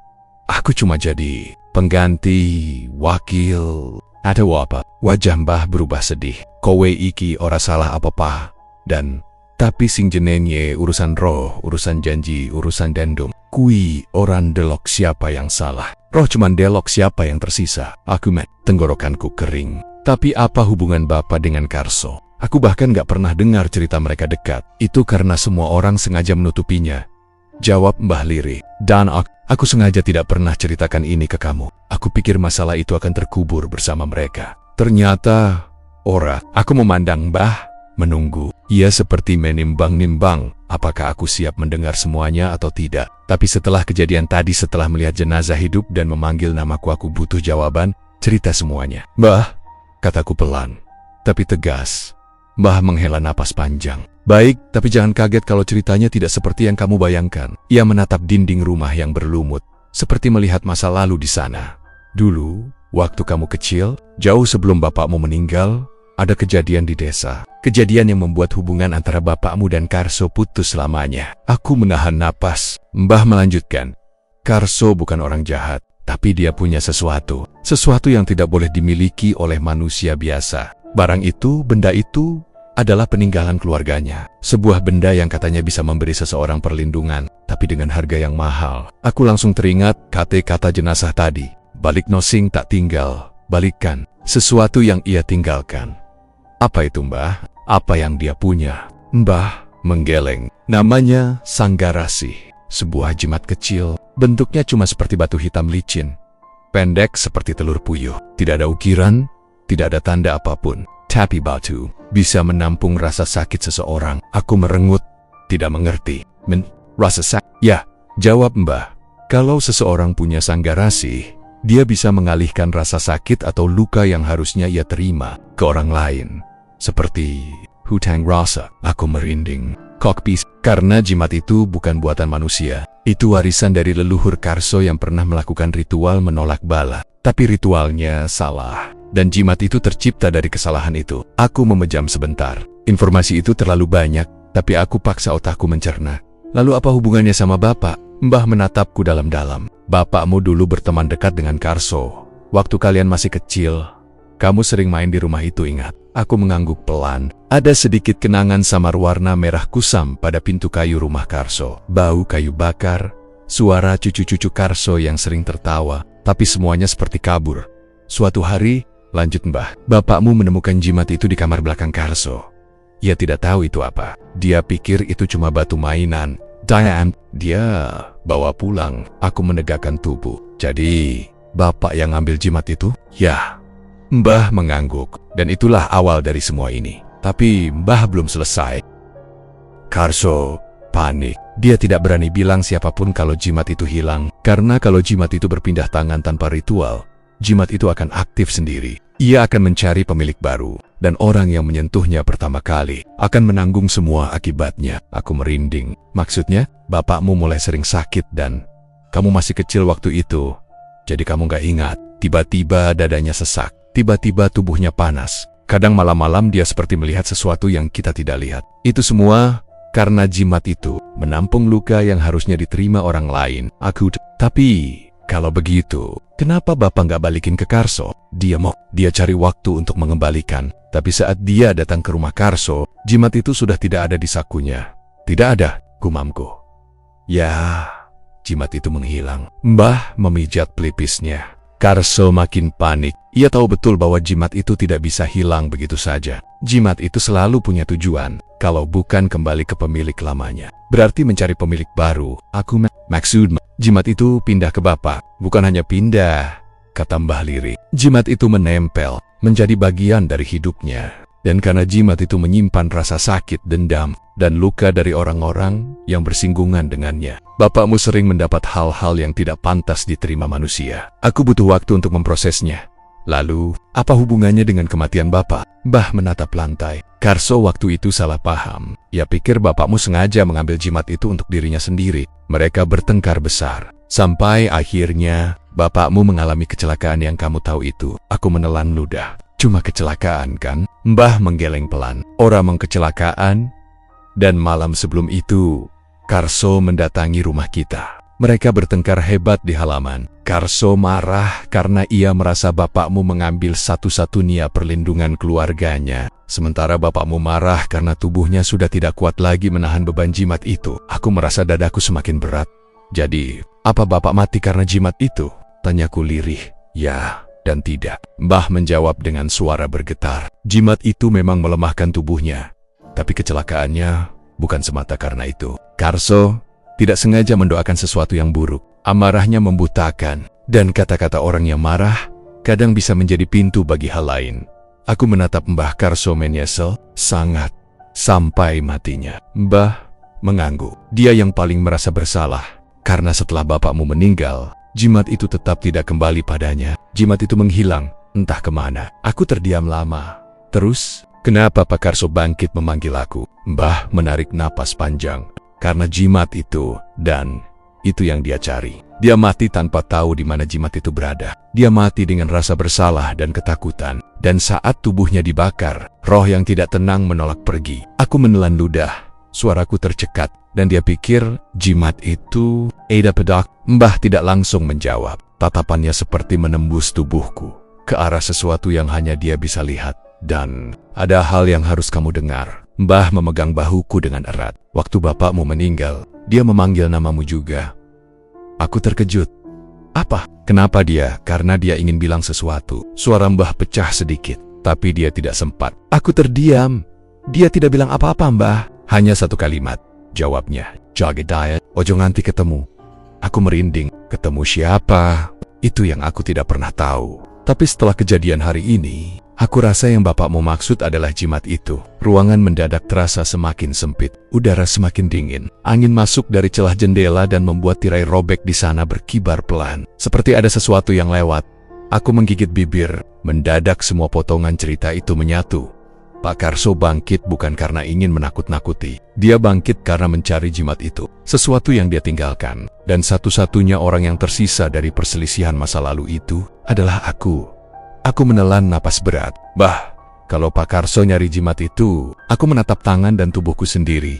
[SPEAKER 1] aku cuma jadi pengganti, wakil, atau apa? Wajah Mbah berubah sedih. "Kowe iki ora salah apa-apa. Dan, tapi sing jenenye urusan roh, urusan janji, urusan dendum. Kui orang delok siapa yang salah. Roh cuman delok siapa yang tersisa. Aku tenggorokanku kering. Tapi apa hubungan Bapak dengan Karso? Aku bahkan gak pernah dengar cerita mereka dekat. Itu karena semua orang sengaja menutupinya. Jawab Mbah Liri. Dan aku sengaja tidak pernah ceritakan ini ke kamu. Aku pikir masalah itu akan terkubur bersama mereka. Ternyata, ora. Aku memandang Mbah, menunggu. Ia seperti menimbang-nimbang, apakah aku siap mendengar semuanya atau tidak. Tapi setelah kejadian tadi, setelah melihat jenazah hidup dan memanggil namaku, aku butuh jawaban, cerita semuanya. Mbah, kataku pelan, tapi tegas. Mbah menghela napas panjang. Baik, tapi jangan kaget kalau ceritanya tidak seperti yang kamu bayangkan. Ia menatap dinding rumah yang berlumut, seperti melihat masa lalu di sana. Dulu, waktu kamu kecil, jauh sebelum bapakmu meninggal, ada kejadian di desa. Kejadian yang membuat hubungan antara bapakmu dan Karso putus selamanya. Aku menahan napas. Mbah melanjutkan. Karso bukan orang jahat, tapi dia punya sesuatu. Sesuatu yang tidak boleh dimiliki oleh manusia biasa. Barang itu, benda itu, adalah peninggalan keluarganya. Sebuah benda yang katanya bisa memberi seseorang perlindungan, tapi dengan harga yang mahal. Aku langsung teringat kata jenazah tadi. Balik nosing tak tinggal, balikan. Sesuatu yang ia tinggalkan. Apa itu, Mbah? Apa yang dia punya? Mbah menggeleng. Namanya Sanggarasih. Sebuah jimat kecil. Bentuknya cuma seperti batu hitam licin. Pendek seperti telur puyuh. Tidak ada ukiran, tidak ada tanda apapun. Tapi batu bisa menampung rasa sakit seseorang. Aku merengut, tidak mengerti. Rasa sakit? Ya, jawab Mbah. Kalau seseorang punya Sanggarasih, dia bisa mengalihkan rasa sakit atau luka yang harusnya ia terima ke orang lain. Seperti hutang rasa. Aku merinding. Kokpis. Karena jimat itu bukan buatan manusia. Itu warisan dari leluhur Karso yang pernah melakukan ritual menolak bala. Tapi ritualnya salah. Dan jimat itu tercipta dari kesalahan itu. Aku memejam sebentar. Informasi itu terlalu banyak, tapi aku paksa otakku mencerna. Lalu apa hubungannya sama Bapak? Mbah menatapku dalam-dalam. Bapakmu dulu berteman dekat dengan Karso. Waktu kalian masih kecil, kamu sering main di rumah itu, ingat? Aku mengangguk pelan. Ada sedikit kenangan samar warna merah kusam pada pintu kayu rumah Karso. Bau kayu bakar, suara cucu-cucu Karso yang sering tertawa, tapi semuanya seperti kabur. Suatu hari, lanjut Mbah, bapakmu menemukan jimat itu di kamar belakang Karso. Ia tidak tahu itu apa. Dia pikir itu cuma batu mainan. Dan dia bawa pulang. Aku menegakkan tubuh. Jadi, bapak yang ngambil jimat itu? Ya. Mbah mengangguk. Dan itulah awal dari semua ini. Tapi Mbah belum selesai. Karso panik. Dia tidak berani bilang siapapun kalau jimat itu hilang. Karena kalau jimat itu berpindah tangan tanpa ritual, jimat itu akan aktif sendiri. Ia akan mencari pemilik baru. Dan orang yang menyentuhnya pertama kali akan menanggung semua akibatnya. Aku merinding. Maksudnya, bapakmu mulai sering sakit dan kamu masih kecil waktu itu. Jadi kamu gak ingat. Tiba-tiba dadanya sesak. Tiba-tiba tubuhnya panas. Kadang malam-malam dia seperti melihat sesuatu yang kita tidak lihat. Itu semua karena jimat itu menampung luka yang harusnya diterima orang lain. Tapi kalau begitu, kenapa Bapak nggak balikin ke Karso? Dia cari waktu untuk mengembalikan. Tapi saat dia datang ke rumah Karso, jimat itu sudah tidak ada di sakunya. Tidak ada, gumamku. Ya, jimat itu menghilang. Mbah memijat pelipisnya. Karso makin panik. Ia tahu betul bahwa jimat itu tidak bisa hilang begitu saja. Jimat itu selalu punya tujuan. Kalau bukan kembali ke pemilik lamanya, berarti mencari pemilik baru. Maksud jimat itu pindah ke Bapak. Bukan hanya pindah, kata Mbah Liri. Jimat itu menempel, menjadi bagian dari hidupnya. Dan karena jimat itu menyimpan rasa sakit, dendam, dan luka dari orang-orang yang bersinggungan dengannya, bapakmu sering mendapat hal-hal yang tidak pantas diterima manusia. Aku butuh waktu untuk memprosesnya. Lalu, apa hubungannya dengan kematian Bapak? Mbah menatap lantai. Karso waktu itu salah paham. Ia pikir bapakmu sengaja mengambil jimat itu untuk dirinya sendiri. Mereka bertengkar besar. Sampai akhirnya, bapakmu mengalami kecelakaan yang kamu tahu itu. Aku menelan ludah. Cuma kecelakaan kan? Mbah menggeleng pelan. Orang kecelakaan. Dan malam sebelum itu, Karso mendatangi rumah kita. Mereka bertengkar hebat di halaman. Karso marah karena ia merasa bapakmu mengambil satu-satunya perlindungan keluarganya. Sementara bapakmu marah karena tubuhnya sudah tidak kuat lagi menahan beban jimat itu. Aku merasa dadaku semakin berat. Jadi, apa Bapak mati karena jimat itu? Tanyaku lirih. Ya dan tidak. Mbah menjawab dengan suara bergetar. Jimat itu memang melemahkan tubuhnya. Tapi kecelakaannya bukan semata karena itu. Karso tidak sengaja mendoakan sesuatu yang buruk. Amarahnya membutakan. Dan kata-kata orang yang marah kadang bisa menjadi pintu bagi hal lain. Aku menatap Mbah Karso menyesal sangat sampai matinya. Mbah mengangguk. Dia yang paling merasa bersalah. Karena setelah bapakmu meninggal, jimat itu tetap tidak kembali padanya. Jimat itu menghilang, entah kemana. Aku terdiam lama. Terus, kenapa Pak Karso bangkit memanggil aku? Mbah menarik napas panjang. Karena jimat itu, dan itu yang dia cari. Dia mati tanpa tahu di mana jimat itu berada. Dia mati dengan rasa bersalah dan ketakutan. Dan saat tubuhnya dibakar, roh yang tidak tenang menolak pergi. Aku menelan ludah. Suaraku tercekat, dan dia pikir jimat itu Ada Pedak. Mbah tidak langsung menjawab. Tatapannya seperti menembus tubuhku ke arah sesuatu yang hanya dia bisa lihat. Dan ada hal yang harus kamu dengar. Mbah memegang bahuku dengan erat. Waktu bapakmu meninggal, dia memanggil namamu juga. Aku terkejut. Apa? Kenapa dia? Karena dia ingin bilang sesuatu. Suara Mbah pecah sedikit, tapi dia tidak sempat. Aku terdiam. Dia tidak bilang apa-apa, Mbah. Hanya satu kalimat, jawabnya. Jaga diet, ojo nganti ketemu. Aku merinding. Ketemu siapa? Itu yang aku tidak pernah tahu. Tapi setelah kejadian hari ini, aku rasa yang bapakmu maksud adalah jimat itu. Ruangan mendadak terasa semakin sempit. Udara semakin dingin. Angin masuk dari celah jendela dan membuat tirai robek di sana berkibar pelan. Seperti ada sesuatu yang lewat. Aku menggigit bibir. Mendadak semua potongan cerita itu menyatu. Pak Karso bangkit bukan karena ingin menakut-nakuti. Dia bangkit karena mencari jimat itu. Sesuatu yang dia tinggalkan. Dan satu-satunya orang yang tersisa dari perselisihan masa lalu itu adalah aku. Aku menelan napas berat. Bah, kalau Pak Karso nyari jimat itu, aku menatap tangan dan tubuhku sendiri.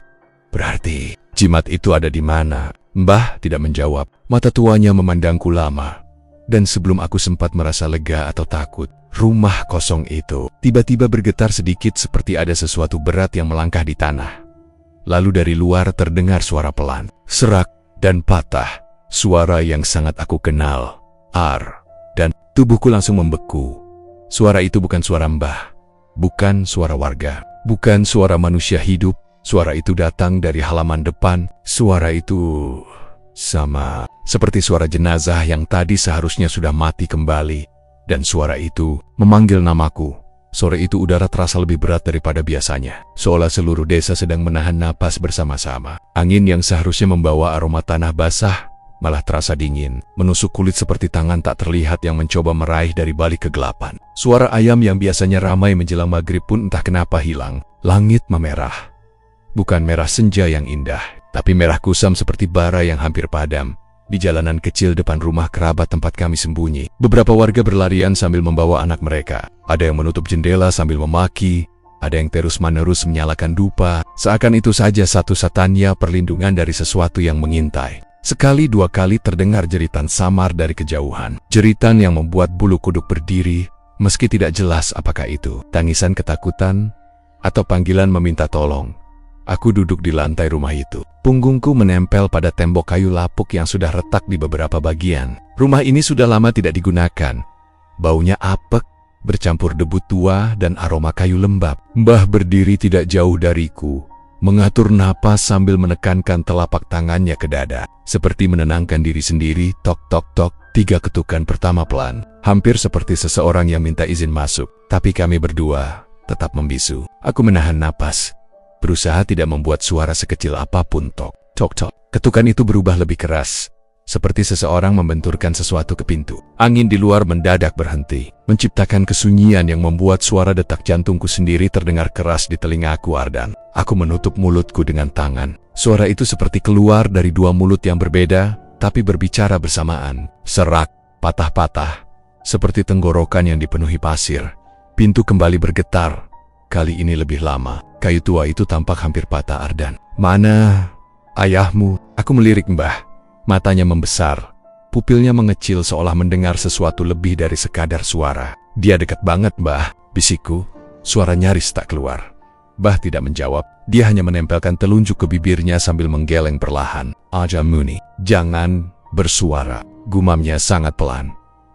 [SPEAKER 1] Berarti, jimat itu ada di mana? Mbah tidak menjawab. Mata tuanya memandangku lama. Dan sebelum aku sempat merasa lega atau takut, rumah kosong itu tiba-tiba bergetar sedikit seperti ada sesuatu berat yang melangkah di tanah. Lalu dari luar terdengar suara pelan, serak, dan patah. Suara yang sangat aku kenal. Dan tubuhku langsung membeku. Suara itu bukan suara Mbah. Bukan suara warga. Bukan suara manusia hidup. Suara itu datang dari halaman depan. Suara itu sama seperti suara jenazah yang tadi seharusnya sudah mati kembali. Dan suara itu memanggil namaku. Sore itu udara terasa lebih berat daripada biasanya. Seolah seluruh desa sedang menahan napas bersama-sama. Angin yang seharusnya membawa aroma tanah basah malah terasa dingin, menusuk kulit seperti tangan tak terlihat yang mencoba meraih dari balik kegelapan. Suara ayam yang biasanya ramai menjelang maghrib pun entah kenapa hilang. Langit memerah. Bukan merah senja yang indah, tapi merah kusam seperti bara yang hampir padam. Di jalanan kecil depan rumah kerabat tempat kami sembunyi, beberapa warga berlarian sambil membawa anak mereka. Ada yang menutup jendela sambil memaki, ada yang terus-menerus menyalakan dupa, seakan itu saja satu-satunya perlindungan dari sesuatu yang mengintai. Sekali dua kali terdengar jeritan samar dari kejauhan. Jeritan yang membuat bulu kuduk berdiri, meski tidak jelas apakah itu tangisan ketakutan atau panggilan meminta tolong. Aku duduk di lantai rumah itu. Punggungku menempel pada tembok kayu lapuk yang sudah retak di beberapa bagian. Rumah ini sudah lama tidak digunakan. Baunya apek, bercampur debu tua dan aroma kayu lembab. Mbah berdiri tidak jauh dariku, mengatur napas sambil menekankan telapak tangannya ke dada. Seperti menenangkan diri sendiri. Tok tok tok. 3 ketukan pertama pelan. Hampir seperti seseorang yang minta izin masuk. Tapi kami berdua tetap membisu. Aku menahan napas, berusaha tidak membuat suara sekecil apapun. Tok tok tok. Ketukan itu berubah lebih keras, seperti seseorang membenturkan sesuatu ke pintu. Angin di luar mendadak berhenti, menciptakan kesunyian yang membuat suara detak jantungku sendiri terdengar keras di telingaku. Ardan. Aku menutup mulutku dengan tangan. Suara itu seperti keluar dari 2 mulut yang berbeda, tapi berbicara bersamaan. Serak, patah-patah, seperti tenggorokan yang dipenuhi pasir. Pintu kembali bergetar. Kali ini lebih lama. Kayu tua itu tampak hampir patah. Ardan. Mana ayahmu? Aku melirik Mbah. Matanya membesar. Pupilnya mengecil seolah mendengar sesuatu lebih dari sekadar suara. Dia dekat banget, Mbah, bisikku. Suara nyaris tak keluar. Mbah tidak menjawab. Dia hanya menempelkan telunjuk ke bibirnya sambil menggeleng perlahan. Aja Muni, jangan bersuara. Gumamnya sangat pelan.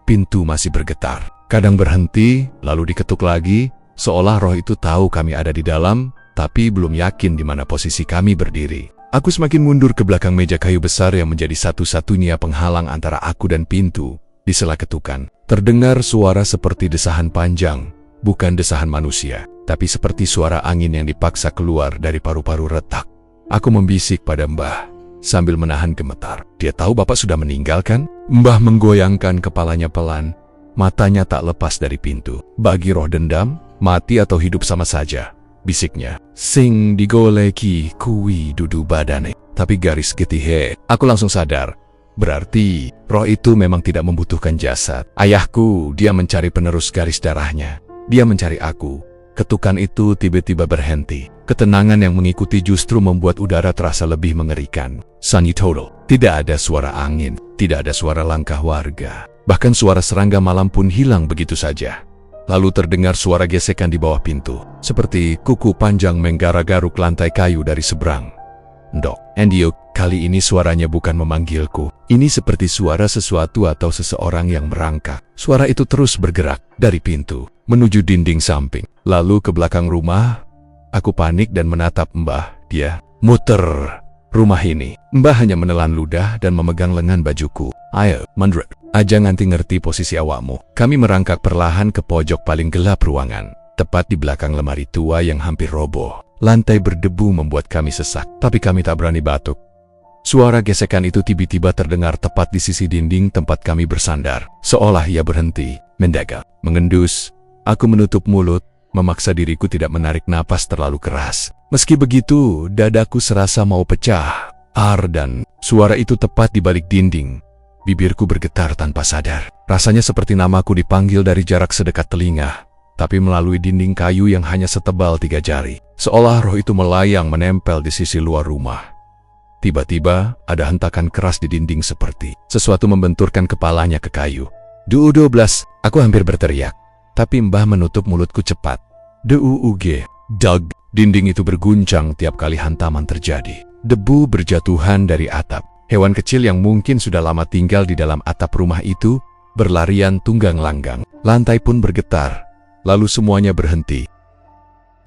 [SPEAKER 1] Pintu masih bergetar. Kadang berhenti, lalu diketuk lagi, seolah roh itu tahu kami ada di dalam, tapi belum yakin di mana posisi kami berdiri. Aku semakin mundur ke belakang meja kayu besar yang menjadi satu-satunya penghalang antara aku dan pintu. Di sela ketukan, terdengar suara seperti desahan panjang, bukan desahan manusia, tapi seperti suara angin yang dipaksa keluar dari paru-paru retak. Aku membisik pada Mbah, sambil menahan gemetar. Dia tahu Bapak sudah meninggal kan? Mbah menggoyangkan kepalanya pelan, matanya tak lepas dari pintu. Bagi roh dendam, mati atau hidup sama saja, bisiknya. Sing digoleki kui dudu badane. Tapi garis getihe. Aku langsung sadar. Berarti roh itu memang tidak membutuhkan jasad. Ayahku, dia mencari penerus garis darahnya. Dia mencari aku. Ketukan itu tiba-tiba berhenti. Ketenangan yang mengikuti justru membuat udara terasa lebih mengerikan. Sunny total. Tidak ada suara angin. Tidak ada suara langkah warga. Bahkan suara serangga malam pun hilang begitu saja. Lalu terdengar suara gesekan di bawah pintu, seperti kuku panjang menggara-garuk lantai kayu dari seberang. Ndok, Endio, kali ini suaranya bukan memanggilku. Ini seperti suara sesuatu atau seseorang yang merangkak. Suara itu terus bergerak dari pintu, menuju dinding samping, lalu ke belakang rumah. Aku panik dan menatap Mbah. Dia muter rumah ini. Mbah hanya menelan ludah dan memegang lengan bajuku. Ayo, mandret. Aja nganti ngerti posisi awakmu. Kami merangkak perlahan ke pojok paling gelap ruangan, tepat di belakang lemari tua yang hampir roboh. Lantai berdebu membuat kami sesak, tapi kami tak berani batuk. Suara gesekan itu tiba-tiba terdengar tepat di sisi dinding tempat kami bersandar. Seolah ia berhenti, mendadak, mengendus. Aku menutup mulut, memaksa diriku tidak menarik napas terlalu keras. Meski begitu, dadaku serasa mau pecah. Dan suara itu tepat di balik dinding. Bibirku bergetar tanpa sadar. Rasanya seperti namaku dipanggil dari jarak sedekat telinga, tapi melalui dinding kayu yang hanya setebal 3 jari. Seolah roh itu melayang menempel di sisi luar rumah. Tiba-tiba, ada hentakan keras di dinding seperti sesuatu membenturkan kepalanya ke kayu. "12, aku hampir berteriak. Tapi Mbah menutup mulutku cepat. "DUUG, Doug." Dinding itu berguncang tiap kali hantaman terjadi. Debu berjatuhan dari atap. Hewan kecil yang mungkin sudah lama tinggal di dalam atap rumah itu berlarian tunggang langgang. Lantai pun bergetar, lalu semuanya berhenti.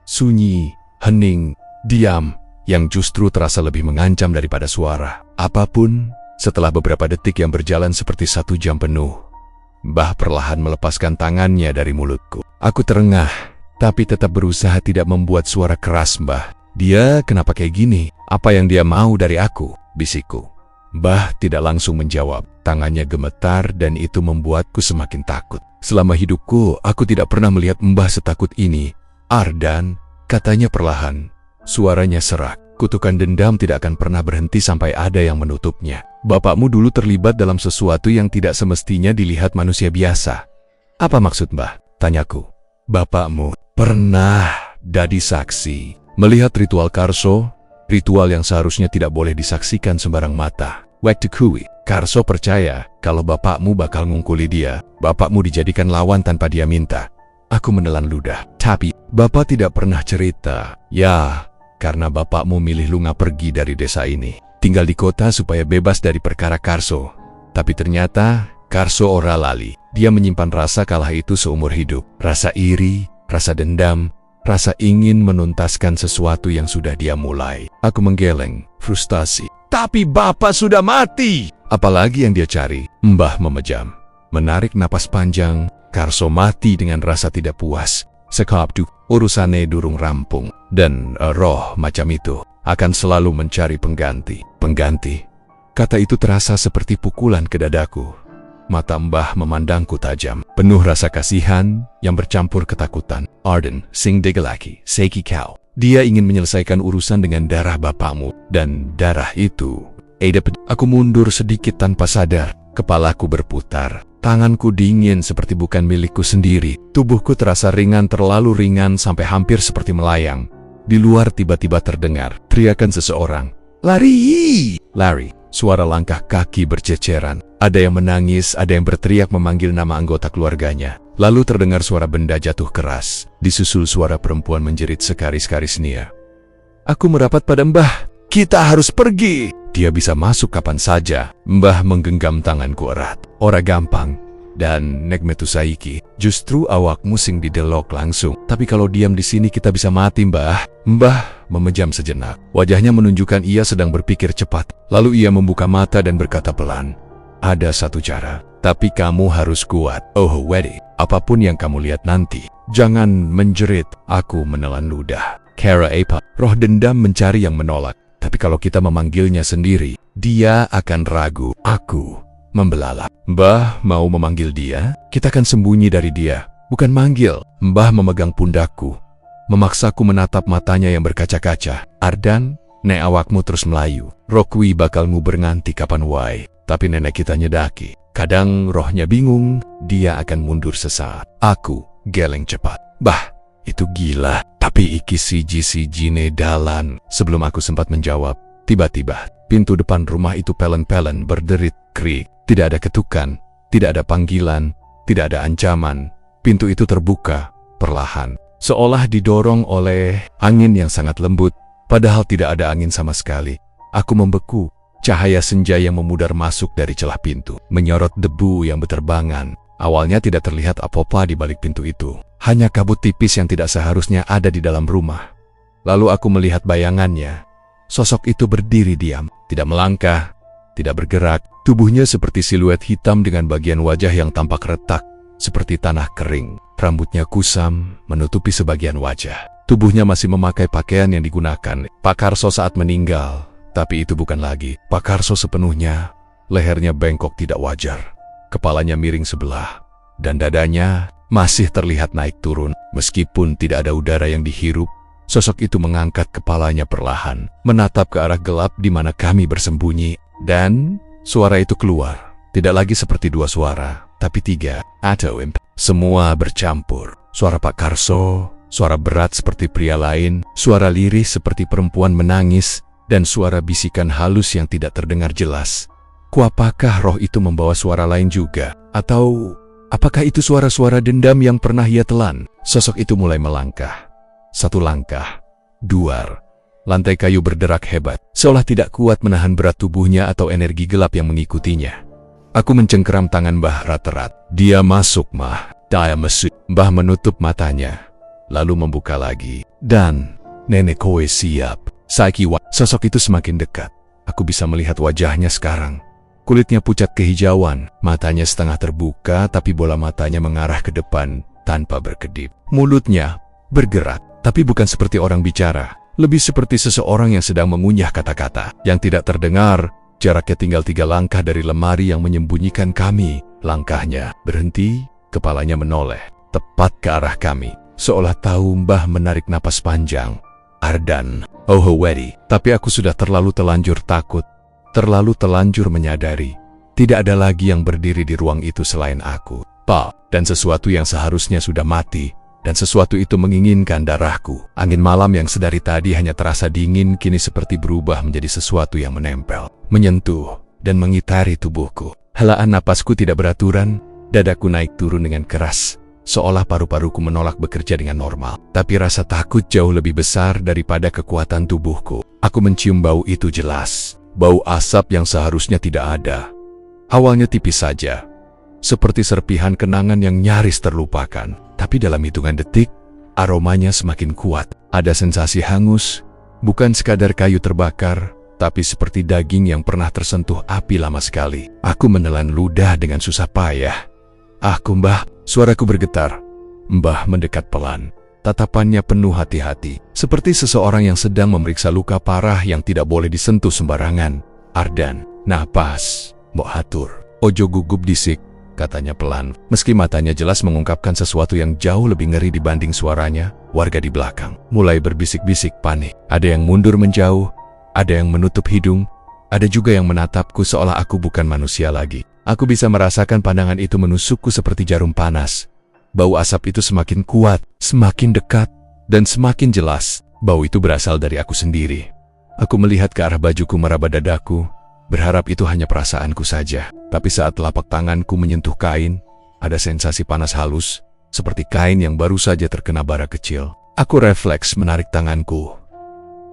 [SPEAKER 1] Sunyi, hening, diam, yang justru terasa lebih mengancam daripada suara apapun. Setelah beberapa detik yang berjalan seperti 1 jam penuh, Mbah perlahan melepaskan tangannya dari mulutku. Aku terengah, tapi tetap berusaha tidak membuat suara keras. "Mbah, dia kenapa kayak gini? Apa yang dia mau dari aku?" bisikku. Mbah tidak langsung menjawab. Tangannya gemetar dan itu membuatku semakin takut. Selama hidupku, aku tidak pernah melihat Mbah setakut ini. "Ardan," katanya perlahan. Suaranya serak. Kutukan dendam tidak akan pernah berhenti sampai ada yang menutupnya. "Bapakmu dulu terlibat dalam sesuatu yang tidak semestinya dilihat manusia biasa." "Apa maksud Mbah?" tanyaku. "Bapakmu pernah jadi saksi melihat ritual Karso, ritual yang seharusnya tidak boleh disaksikan sembarang mata. Waktu kui, Karso percaya kalau bapakmu bakal ngungkuli dia. Bapakmu dijadikan lawan tanpa dia minta." Aku menelan ludah. "Tapi, Bapak tidak pernah cerita." "Ya, karena bapakmu milih Lunga pergi dari desa ini. Tinggal di kota supaya bebas dari perkara Karso. Tapi ternyata, Karso ora lali. Dia menyimpan rasa kalah itu seumur hidup. Rasa iri, rasa dendam, rasa ingin menuntaskan sesuatu yang sudah dia mulai." Aku menggeleng, frustasi. "Tapi Bapak sudah mati!" "Apalagi yang dia cari?" Mbah memejam. Menarik napas panjang. "Karso mati dengan rasa tidak puas. Sekabdu, urusannya durung rampung. Dan roh macam itu akan selalu mencari pengganti." "Pengganti?" Kata itu terasa seperti pukulan ke dadaku. Mata Mbah memandangku tajam, penuh rasa kasihan yang bercampur ketakutan. "Arden, sing degelaki, seiki kau. Dia ingin menyelesaikan urusan dengan darah bapakmu, dan darah itu..." Aku mundur sedikit tanpa sadar. Kepalaku berputar. Tanganku dingin seperti bukan milikku sendiri. Tubuhku terasa ringan, terlalu ringan sampai hampir seperti melayang. Di luar tiba-tiba terdengar teriakan seseorang. "Lari! Lari!" Suara langkah kaki berceceran. Ada yang menangis, ada yang berteriak memanggil nama anggota keluarganya. Lalu terdengar suara benda jatuh keras, disusul suara perempuan menjerit sekaris-karis nia. Aku merapat pada Mbah. Kita harus pergi. Dia bisa masuk kapan saja. Mbah menggenggam tanganku erat. Ora gampang. Dan nek metu saiki, justru awakmu sing didelok langsung. Tapi kalau diam di sini kita bisa mati, Mbah. Mbah memejam sejenak. Wajahnya menunjukkan ia sedang berpikir cepat. Lalu ia membuka mata dan berkata pelan. Ada satu cara, tapi kamu harus kuat. Oh, Wedi, apapun yang kamu lihat nanti, jangan menjerit. Aku menelan ludah. Kara apa? Roh dendam mencari yang menolak. Tapi kalau kita memanggilnya sendiri, dia akan ragu. Aku membelalak. Mbah mau memanggil dia? Kita akan sembunyi dari dia, bukan manggil. Mbah memegang pundakku, memaksaku menatap matanya yang berkaca-kaca. Ardan, nek awakmu terus melayu, Rokwi bakal nguber nganti kapan wae. Tapi nenek kita nyedaki. Kadang rohnya bingung, dia akan mundur sesaat. Aku geleng cepat. Bah, itu gila. Tapi iki siji-sijine dalan. Sebelum aku sempat menjawab, tiba-tiba pintu depan rumah itu pelen-pelen berderit krik. Tidak ada ketukan, tidak ada panggilan, tidak ada ancaman. Pintu itu terbuka, perlahan. Seolah didorong oleh angin yang sangat lembut, padahal tidak ada angin sama sekali. Aku membeku, cahaya senja yang memudar masuk dari celah pintu, menyorot debu yang berterbangan. Awalnya tidak terlihat apa-apa di balik pintu itu. Hanya kabut tipis yang tidak seharusnya ada di dalam rumah. Lalu aku melihat bayangannya. Sosok itu berdiri diam, tidak melangkah, tidak bergerak. Tubuhnya seperti siluet hitam dengan bagian wajah yang tampak retak, seperti tanah kering. Rambutnya kusam, menutupi sebagian wajah. Tubuhnya masih memakai pakaian yang digunakan Pak Karso saat meninggal. Tapi itu bukan lagi Pak Karso sepenuhnya. Lehernya bengkok tidak wajar. Kepalanya miring sebelah. Dan dadanya masih terlihat naik turun. Meskipun tidak ada udara yang dihirup, sosok itu mengangkat kepalanya perlahan, menatap ke arah gelap di mana kami bersembunyi. Dan suara itu keluar. Tidak lagi seperti dua suara, tapi tiga atau empat. Semua bercampur. Suara Pak Karso, suara berat seperti pria lain, suara lirih seperti perempuan menangis, dan suara bisikan halus yang tidak terdengar jelas. Apakah roh itu membawa suara lain juga? Atau apakah itu suara-suara dendam yang pernah ia telan? Sosok itu mulai melangkah. Satu langkah, duar. Lantai kayu berderak hebat, seolah tidak kuat menahan berat tubuhnya atau energi gelap yang mengikutinya. Aku mencengkeram tangan Mbah erat-erat. Dia masuk, Mah. Dia mesut. Mbah menutup matanya, lalu membuka lagi. Dan nenek kowe siap. Saiki sosok itu semakin dekat. Aku bisa melihat wajahnya sekarang. Kulitnya pucat kehijauan, matanya setengah terbuka tapi bola matanya mengarah ke depan tanpa berkedip. Mulutnya bergerak, tapi bukan seperti orang bicara. Lebih seperti seseorang yang sedang mengunyah kata-kata yang tidak terdengar. Jaraknya tinggal 3 langkah dari lemari yang menyembunyikan kami. Langkahnya berhenti, kepalanya menoleh, tepat ke arah kami. Seolah tahu Mbah menarik napas panjang. Ardan, oh Wedi, tapi aku sudah terlalu telanjur takut. Terlalu telanjur menyadari, tidak ada lagi yang berdiri di ruang itu selain aku, Pak, dan sesuatu yang seharusnya sudah mati, dan sesuatu itu menginginkan darahku. Angin malam yang sedari tadi hanya terasa dingin, kini seperti berubah menjadi sesuatu yang menempel, menyentuh, dan mengitari tubuhku. Helaan napasku tidak beraturan, dadaku naik turun dengan keras, seolah paru-paruku menolak bekerja dengan normal. Tapi rasa takut jauh lebih besar daripada kekuatan tubuhku. Aku mencium bau itu jelas. Bau asap yang seharusnya tidak ada. Awalnya tipis saja, seperti serpihan kenangan yang nyaris terlupakan. Tapi dalam hitungan detik, aromanya semakin kuat. Ada sensasi hangus, bukan sekadar kayu terbakar, tapi seperti daging yang pernah tersentuh api lama sekali. Aku menelan ludah dengan susah payah. Aku, Mbah, suaraku bergetar. Mbah mendekat pelan. Tatapannya penuh hati-hati, seperti seseorang yang sedang memeriksa luka parah yang tidak boleh disentuh sembarangan. Ardan, napas, mbok hatur. Ojo gugup disik, katanya pelan, meski matanya jelas mengungkapkan sesuatu yang jauh lebih ngeri dibanding suaranya. Warga di belakang mulai berbisik-bisik panik. Ada yang mundur menjauh, ada yang menutup hidung, ada juga yang menatapku seolah aku bukan manusia lagi. Aku bisa merasakan pandangan itu menusukku seperti jarum panas. Bau asap itu semakin kuat, semakin dekat, dan semakin jelas. Bau itu berasal dari aku sendiri. Aku melihat ke arah bajuku meraba dadaku, berharap itu hanya perasaanku saja. Tapi saat telapak tanganku menyentuh kain, Ada sensasi panas halus, seperti kain yang baru saja terkena bara kecil. Aku refleks menarik tanganku.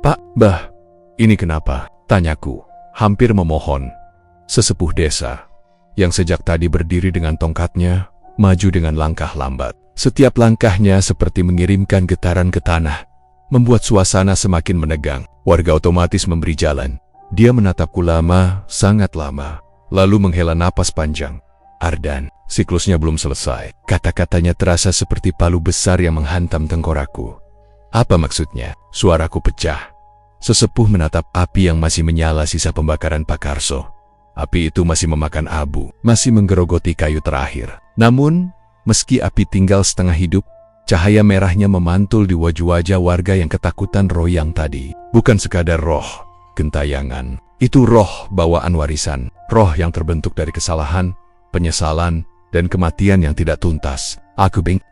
[SPEAKER 1] "Pak, Mbah, ini kenapa?" tanyaku, hampir memohon. Sesepuh desa, yang sejak tadi berdiri dengan tongkatnya, maju dengan langkah lambat. Setiap langkahnya seperti mengirimkan getaran ke tanah, membuat suasana semakin menegang. Warga otomatis memberi jalan. Dia menatapku lama, sangat lama, lalu menghela napas panjang. "Ardan, siklusnya belum selesai." Kata-katanya terasa seperti palu besar yang menghantam tengkorakku. "Apa maksudnya?" Suaraku pecah. Sesepuh menatap api yang masih menyala sisa pembakaran Pak Karso. Api itu masih memakan abu, masih menggerogoti kayu terakhir. Namun, meski api tinggal setengah hidup, cahaya merahnya memantul di wajah-wajah warga yang ketakutan roh yang tadi. Bukan sekadar roh gentayangan, itu roh bawaan warisan. Roh yang terbentuk dari kesalahan, penyesalan, dan kematian yang tidak tuntas.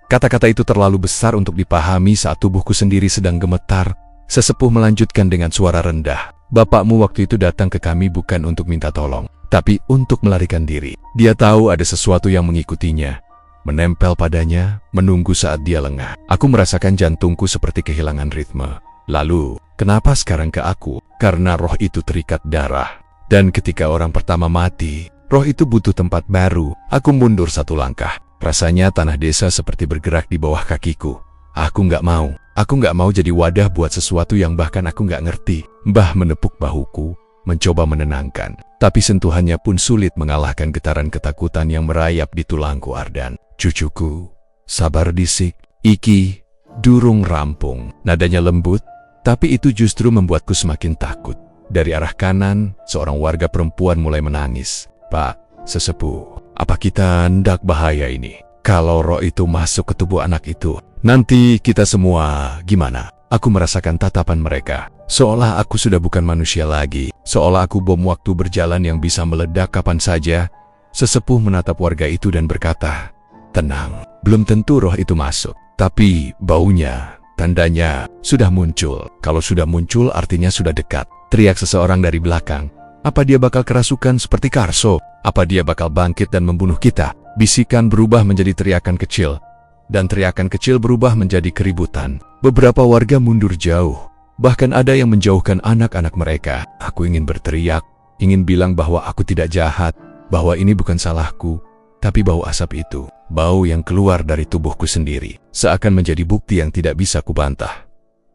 [SPEAKER 1] Kata-kata itu terlalu besar untuk dipahami saat tubuhku sendiri sedang gemetar. Sesepuh melanjutkan dengan suara rendah. "Bapakmu waktu itu datang ke kami bukan untuk minta tolong, tapi untuk melarikan diri. Dia tahu ada sesuatu yang mengikutinya, menempel padanya, menunggu saat dia lengah." Aku merasakan jantungku seperti kehilangan ritme. "Lalu, kenapa sekarang ke aku?" "Karena roh itu terikat darah. Dan ketika orang pertama mati, roh itu butuh tempat baru." Aku mundur satu langkah. Rasanya tanah desa seperti bergerak di bawah kakiku. Aku nggak mau jadi wadah buat sesuatu yang bahkan aku nggak ngerti. Mbah menepuk bahuku, mencoba menenangkan. Tapi sentuhannya pun sulit mengalahkan getaran ketakutan yang merayap di tulangku. "Ardan, cucuku, sabar disik. Iki, durung rampung." Nadanya lembut, tapi itu justru membuatku semakin takut. Dari arah kanan, seorang warga perempuan mulai menangis. "Pak, sesepuh, apa kita hendak bahaya ini? Kalau roh itu masuk ke tubuh anak itu, nanti kita semua gimana?" Aku merasakan tatapan mereka, seolah aku sudah bukan manusia lagi, seolah aku bom waktu berjalan yang bisa meledak kapan saja. Sesepuh menatap warga itu dan berkata, "Tenang, belum tentu roh itu masuk, tapi baunya, tandanya, sudah muncul. Kalau sudah muncul artinya sudah dekat." Teriak seseorang dari belakang. "Apa dia bakal kerasukan seperti Karso? Apa dia bakal bangkit dan membunuh kita?" Bisikan berubah menjadi teriakan kecil, dan teriakan kecil berubah menjadi keributan. Beberapa warga mundur jauh, bahkan ada yang menjauhkan anak-anak mereka. Aku ingin berteriak, ingin bilang bahwa aku tidak jahat, bahwa ini bukan salahku, tapi bau asap itu, bau yang keluar dari tubuhku sendiri, seakan menjadi bukti yang tidak bisa kubantah.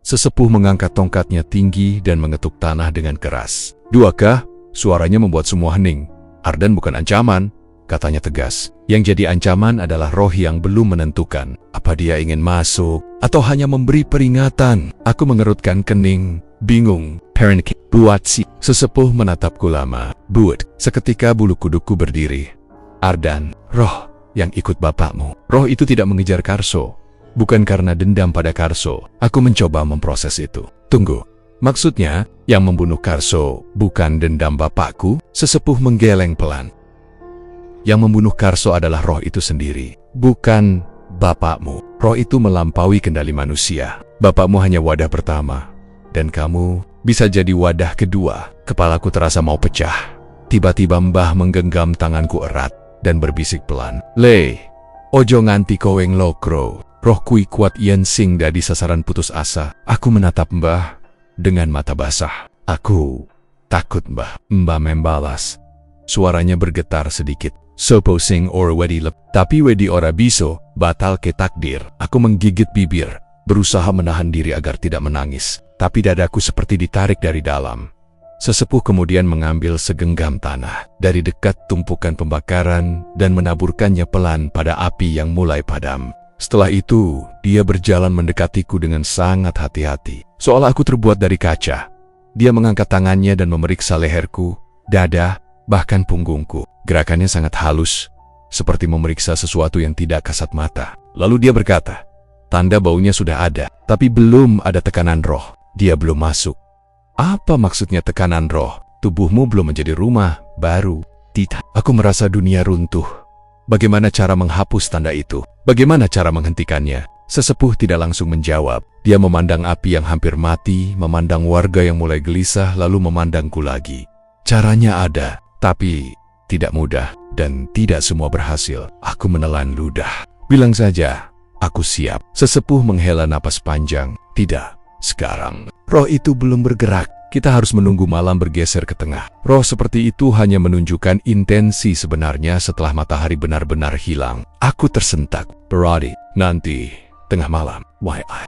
[SPEAKER 1] Sesepuh mengangkat tongkatnya tinggi dan mengetuk tanah dengan keras. "Duakah?" Suaranya membuat semua hening. "Ardan bukan ancaman," katanya tegas. "Yang jadi ancaman adalah roh yang belum menentukan. Apa dia ingin masuk, atau hanya memberi peringatan?" Aku mengerutkan kening, bingung. "Buat si..." Sesepuh menatapku lama. "Buat." Seketika bulu kudukku berdiri. "Ardan, roh yang ikut bapakmu. Roh itu tidak mengejar Karso. Bukan karena dendam pada Karso." Aku mencoba memproses itu. "Tunggu, maksudnya yang membunuh Karso bukan dendam bapakku?" Sesepuh menggeleng pelan. "Yang membunuh Karso adalah roh itu sendiri, bukan bapakmu. Roh itu melampaui kendali manusia. Bapakmu hanya wadah pertama, dan kamu bisa jadi wadah kedua." Kepalaku terasa mau pecah. Tiba-tiba Mbah menggenggam tanganku erat dan berbisik pelan, "Le, ojo nganti koweng lokro. Roh kui kuat yen sing dadi sasaran putus asa." Aku menatap Mbah dengan mata basah. "Aku takut, Mbah." Mbah membalas. Suaranya bergetar sedikit. "Sopo sing or wedi lep, tapi wedi ora biso, batal ke takdir." Aku menggigit bibir, berusaha menahan diri agar tidak menangis, tapi dadaku seperti ditarik dari dalam. Sesepuh kemudian mengambil segenggam tanah dari dekat tumpukan pembakaran dan menaburkannya pelan pada api yang mulai padam. Setelah itu, dia berjalan mendekatiku dengan sangat hati-hati, seolah aku terbuat dari kaca. Dia mengangkat tangannya dan memeriksa leherku, dada, bahkan punggungku. Gerakannya sangat halus, seperti memeriksa sesuatu yang tidak kasat mata. Lalu dia berkata, "Tanda baunya sudah ada, tapi belum ada tekanan roh. Dia belum masuk." "Apa maksudnya tekanan roh? Tubuhmu belum menjadi rumah baru." "Tidak." Aku merasa dunia runtuh. Bagaimana cara menghapus tanda itu? Bagaimana cara menghentikannya? Sesepuh tidak langsung menjawab. Dia memandang api yang hampir mati, memandang warga yang mulai gelisah, lalu memandangku lagi. "Caranya ada, tapi Tidak mudah, dan tidak semua berhasil. Aku menelan ludah. Bilang saja, aku siap. Sesepuh menghela napas panjang. Tidak, sekarang. Roh itu belum bergerak. Kita harus menunggu malam bergeser ke tengah. Roh seperti itu hanya menunjukkan intensi sebenarnya setelah matahari benar-benar hilang. Aku tersentak. Berarti, nanti, tengah malam.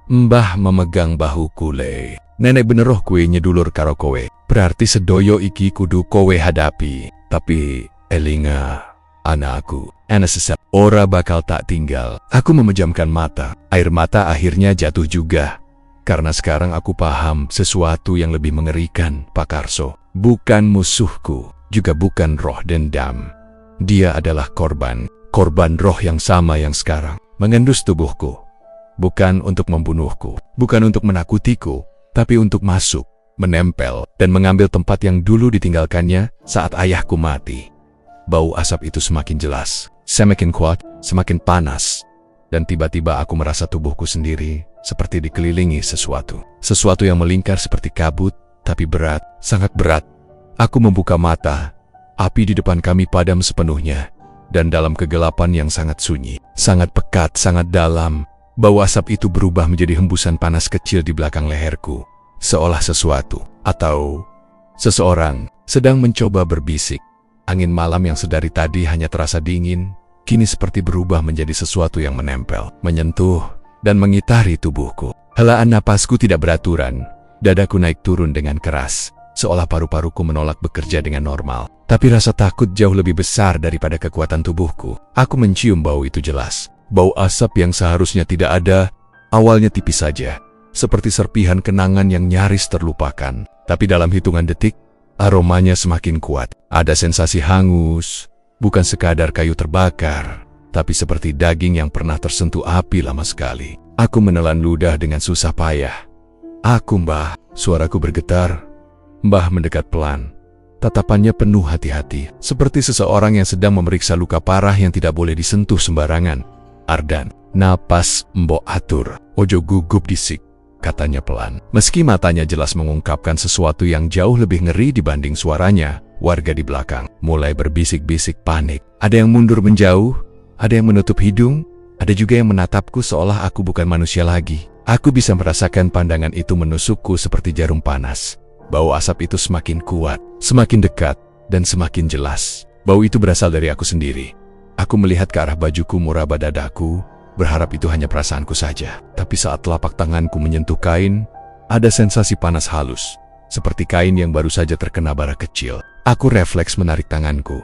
[SPEAKER 1] Mbah memegang bahu kule. Nenek bener roh kue nyedulur karo kowe. Berarti sedoyo iki kudu kowe hadapi. Tapi, elinga, anakku, sesat. Ora bakal tak tinggal. Aku memejamkan mata. Air mata akhirnya jatuh juga. Karena sekarang aku paham sesuatu yang lebih mengerikan, Pak Karso. Bukan musuhku, juga bukan roh dendam. Dia adalah korban roh yang sama yang sekarang mengendus tubuhku. Bukan untuk membunuhku, bukan untuk menakutiku, tapi untuk masuk, menempel, dan mengambil tempat yang dulu ditinggalkannya saat ayahku mati. Bau asap itu semakin jelas, semakin kuat, semakin panas. Dan tiba-tiba aku merasa tubuhku sendiri seperti dikelilingi sesuatu. Sesuatu yang melingkar seperti kabut, tapi berat, sangat berat. Aku membuka mata. Api di depan kami padam sepenuhnya. Dan dalam kegelapan yang sangat sunyi, sangat pekat, sangat dalam, bau asap itu berubah menjadi hembusan panas kecil di belakang leherku. Seolah sesuatu, atau seseorang, sedang mencoba berbisik. Angin malam yang sedari tadi hanya terasa dingin, kini seperti berubah menjadi sesuatu yang menempel, menyentuh, dan mengitari tubuhku. Helaan napasku tidak beraturan. Dadaku naik turun dengan keras, seolah paru-paruku menolak bekerja dengan normal. Tapi rasa takut jauh lebih besar daripada kekuatan tubuhku. Aku mencium bau itu jelas. Bau asap yang seharusnya tidak ada, awalnya tipis saja. Seperti serpihan kenangan yang nyaris terlupakan. Tapi dalam hitungan detik, aromanya semakin kuat. Ada sensasi hangus. Bukan sekadar kayu terbakar, tapi seperti daging yang pernah tersentuh api lama sekali. Aku menelan ludah dengan susah payah. Aku, Mbah. Suaraku bergetar. Mbah mendekat pelan. Tatapannya penuh hati-hati, seperti seseorang yang sedang memeriksa luka parah yang tidak boleh disentuh sembarangan. Ardan, napas mbok atur, ojo gugup disik, katanya pelan. Meski matanya jelas mengungkapkan sesuatu yang jauh lebih ngeri dibanding suaranya, warga di belakang mulai berbisik-bisik panik. Ada yang mundur menjauh, ada yang menutup hidung, ada juga yang menatapku seolah aku bukan manusia lagi. Aku bisa merasakan pandangan itu menusukku seperti jarum panas. Bau asap itu semakin kuat, semakin dekat, dan semakin jelas. Bau itu berasal dari aku sendiri. Aku melihat ke arah bajuku meraba dadaku, berharap itu hanya perasaanku saja. Tapi saat telapak tanganku menyentuh kain, ada sensasi panas halus. Seperti kain yang baru saja terkena bara kecil. Aku refleks menarik tanganku.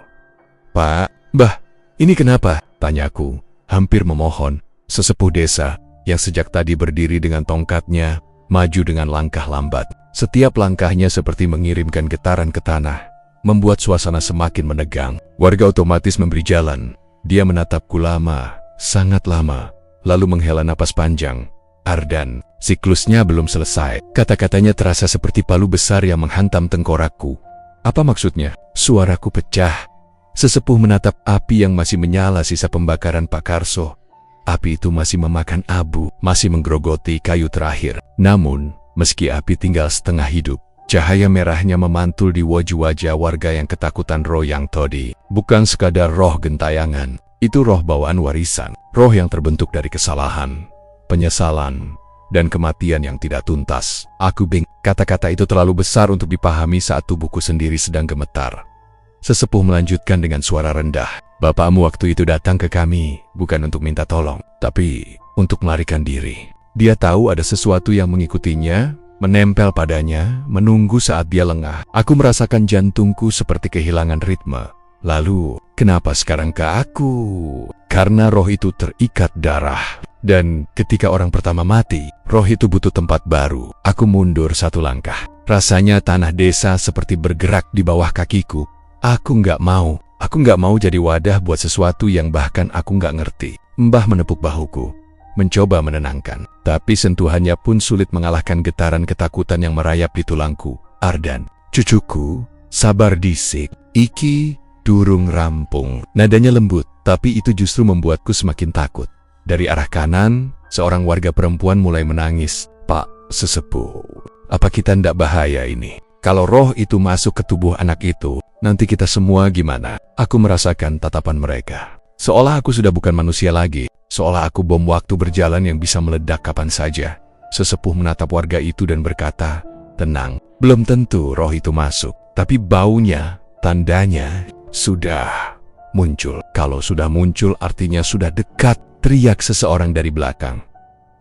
[SPEAKER 1] Pak, Mbah, ini kenapa? Tanyaku, hampir memohon. Sesepuh desa yang sejak tadi berdiri dengan tongkatnya, maju dengan langkah lambat. Setiap langkahnya seperti mengirimkan getaran ke tanah, membuat suasana semakin menegang. Warga otomatis memberi jalan. Dia menatapku lama, sangat lama, lalu menghela napas panjang. Ardan, siklusnya belum selesai. Kata-katanya terasa seperti palu besar yang menghantam tengkorakku. Apa maksudnya? Suaraku pecah. Sesepuh menatap api yang masih menyala sisa pembakaran Pak Karso. Api itu masih memakan abu, masih menggerogoti kayu terakhir. Namun, meski api tinggal setengah hidup, cahaya merahnya memantul di wajah-wajah warga yang ketakutan roh yang tadi. Bukan sekadar roh gentayangan, itu roh bawaan warisan. Roh yang terbentuk dari kesalahan, penyesalan, dan kematian yang tidak tuntas. Aku bingung. Kata-kata itu terlalu besar untuk dipahami saat tubuhku sendiri sedang gemetar. Sesepuh melanjutkan dengan suara rendah. Bapakmu waktu itu datang ke kami, bukan untuk minta tolong, tapi untuk melarikan diri. Dia tahu ada sesuatu yang mengikutinya, menempel padanya, menunggu saat dia lengah. Aku merasakan jantungku seperti kehilangan ritme. Lalu, kenapa sekarang ke aku? Karena roh itu terikat darah. Dan ketika orang pertama mati, roh itu butuh tempat baru. Aku mundur satu langkah. Rasanya tanah desa seperti bergerak di bawah kakiku. Aku nggak mau jadi wadah buat sesuatu yang bahkan aku nggak ngerti. Mbah menepuk bahuku, mencoba menenangkan. Tapi sentuhannya pun sulit mengalahkan getaran ketakutan yang merayap di tulangku. Ardan, cucuku, sabar disik. Iki durung rampung. Nadanya lembut, tapi itu justru membuatku semakin takut. Dari arah kanan, seorang warga perempuan mulai menangis. Pak, sesepuh, apa kita ndak bahaya ini? Kalau roh itu masuk ke tubuh anak itu, nanti kita semua gimana? Aku merasakan tatapan mereka. Seolah aku sudah bukan manusia lagi, seolah aku bom waktu berjalan yang bisa meledak kapan saja. Sesepuh menatap warga itu dan berkata, "Tenang, belum tentu roh itu masuk, tapi baunya, tandanya, sudah muncul. Kalau sudah muncul artinya sudah dekat," teriak seseorang dari belakang.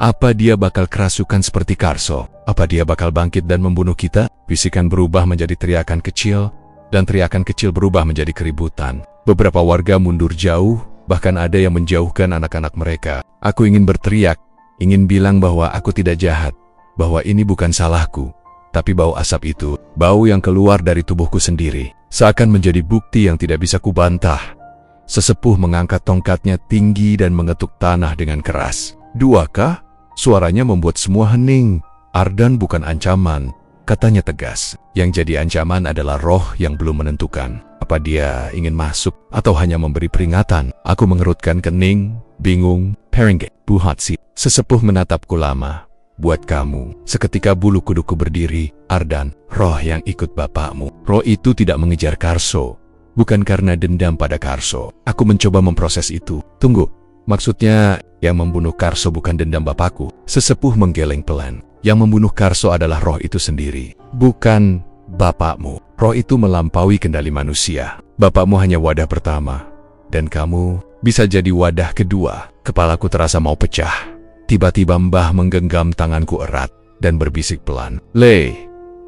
[SPEAKER 1] Apa dia bakal kerasukan seperti Karso? Apa dia bakal bangkit dan membunuh kita? Bisikan berubah menjadi teriakan kecil, dan teriakan kecil berubah menjadi keributan. Beberapa warga mundur jauh, bahkan ada yang menjauhkan anak-anak mereka. Aku ingin berteriak, ingin bilang bahwa aku tidak jahat, bahwa ini bukan salahku. Tapi bau asap itu, bau yang keluar dari tubuhku sendiri, seakan menjadi bukti yang tidak bisa kubantah. Sesepuh mengangkat tongkatnya tinggi dan mengetuk tanah dengan keras. "Dua kah?" Suaranya membuat semua hening. "Ardan bukan ancaman," katanya tegas. Yang jadi ancaman adalah roh yang belum menentukan. Apa dia ingin masuk atau hanya memberi peringatan? Aku mengerutkan kening, bingung. "Perengge, Buhatsi." Sesepuh menatapku lama. "Buat kamu." Seketika bulu kuduku berdiri. "Ardan, roh yang ikut bapakmu." Roh itu tidak mengejar Karso. Bukan karena dendam pada Karso. Aku mencoba memproses itu. "Tunggu, maksudnya yang membunuh Karso bukan dendam bapakku?" Sesepuh menggeleng pelan. "Yang membunuh Karso adalah roh itu sendiri, bukan bapakmu. Roh itu melampaui kendali manusia. Bapakmu hanya wadah pertama, dan kamu bisa jadi wadah kedua." Kepalaku terasa mau pecah. Tiba-tiba Mbah menggenggam tanganku erat dan berbisik pelan, "Le,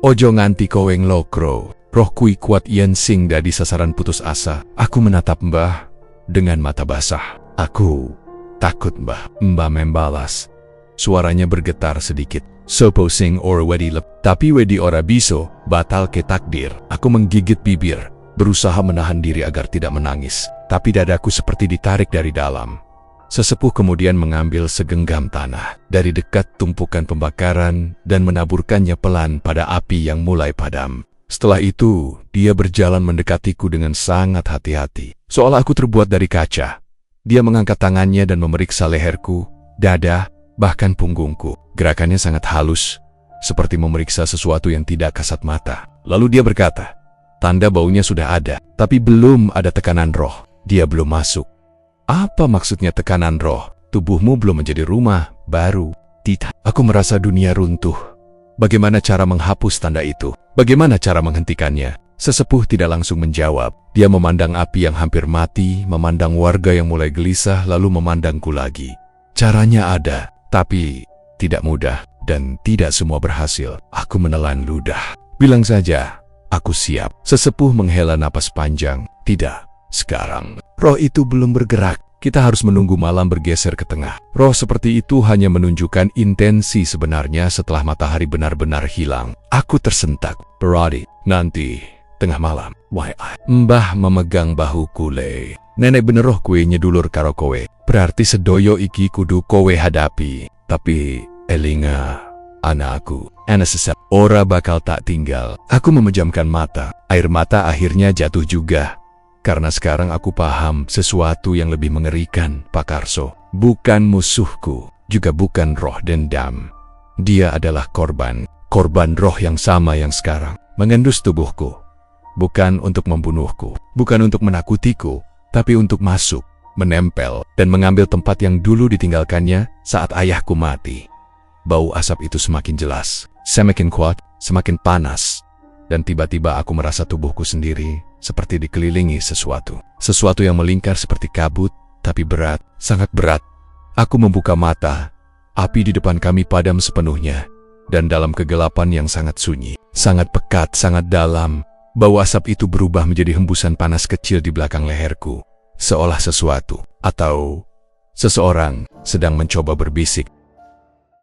[SPEAKER 1] ojo nganti kowe nglokro. Roh kui kuat yen sing dadi sasaran putus asa." Aku menatap Mbah dengan mata basah. "Aku takut, Mbah." Mbah membalas. Suaranya bergetar sedikit. "Sopo sing or wedi lep, tapi wedi ora biso, batal ke takdir." Aku menggigit bibir, berusaha menahan diri agar tidak menangis, tapi dadaku seperti ditarik dari dalam. Sesepuh kemudian mengambil segenggam tanah dari dekat tumpukan pembakaran dan menaburkannya pelan pada api yang mulai padam. Setelah itu, dia berjalan mendekatiku dengan sangat hati-hati, seolah aku terbuat dari kaca. Dia mengangkat tangannya dan memeriksa leherku, dada, bahkan punggungku. Gerakannya sangat halus, seperti memeriksa sesuatu yang tidak kasat mata. Lalu dia berkata, "Tanda baunya sudah ada, tapi belum ada tekanan roh. Dia belum masuk." "Apa maksudnya tekanan roh? Tubuhmu belum menjadi rumah baru." "Tidak." Aku merasa dunia runtuh. Bagaimana cara menghapus tanda itu? Bagaimana cara menghentikannya? Sesepuh tidak langsung menjawab. Dia memandang api yang hampir mati, memandang warga yang mulai gelisah, lalu memandangku lagi. Caranya ada, tapi tidak mudah, dan tidak semua berhasil. Aku menelan ludah. "Bilang saja, aku siap." Sesepuh menghela napas panjang. "Tidak. Sekarang, roh itu belum bergerak. Kita harus menunggu malam bergeser ke tengah." Roh seperti itu hanya menunjukkan intensi sebenarnya setelah matahari benar-benar hilang. Aku tersentak. "Berarti nanti tengah malam." Mbah memegang bahuku. "Le, nenek bener roh kue nyedulur karo kowe. Berarti sedoyo iki kudu kowe hadapi. Tapi elinga, anakku, sesep ora bakal tak tinggal." Aku memejamkan mata. Air mata akhirnya jatuh juga. Karena sekarang aku paham sesuatu yang lebih mengerikan. Pak Karso bukan musuhku, juga bukan roh dendam. Dia adalah korban roh yang sama yang sekarang mengendus tubuhku. Bukan untuk membunuhku, bukan untuk menakutiku, tapi untuk masuk, menempel, dan mengambil tempat yang dulu ditinggalkannya saat ayahku mati. Bau asap itu semakin jelas, semakin kuat, semakin panas. Dan tiba-tiba aku merasa tubuhku sendiri seperti dikelilingi sesuatu. Sesuatu yang melingkar seperti kabut, tapi berat, sangat berat. Aku membuka mata. Api di depan kami padam sepenuhnya. Dan dalam kegelapan yang sangat sunyi, sangat pekat, sangat dalam, bau asap itu berubah menjadi hembusan panas kecil di belakang leherku. Seolah sesuatu, atau seseorang sedang mencoba berbisik,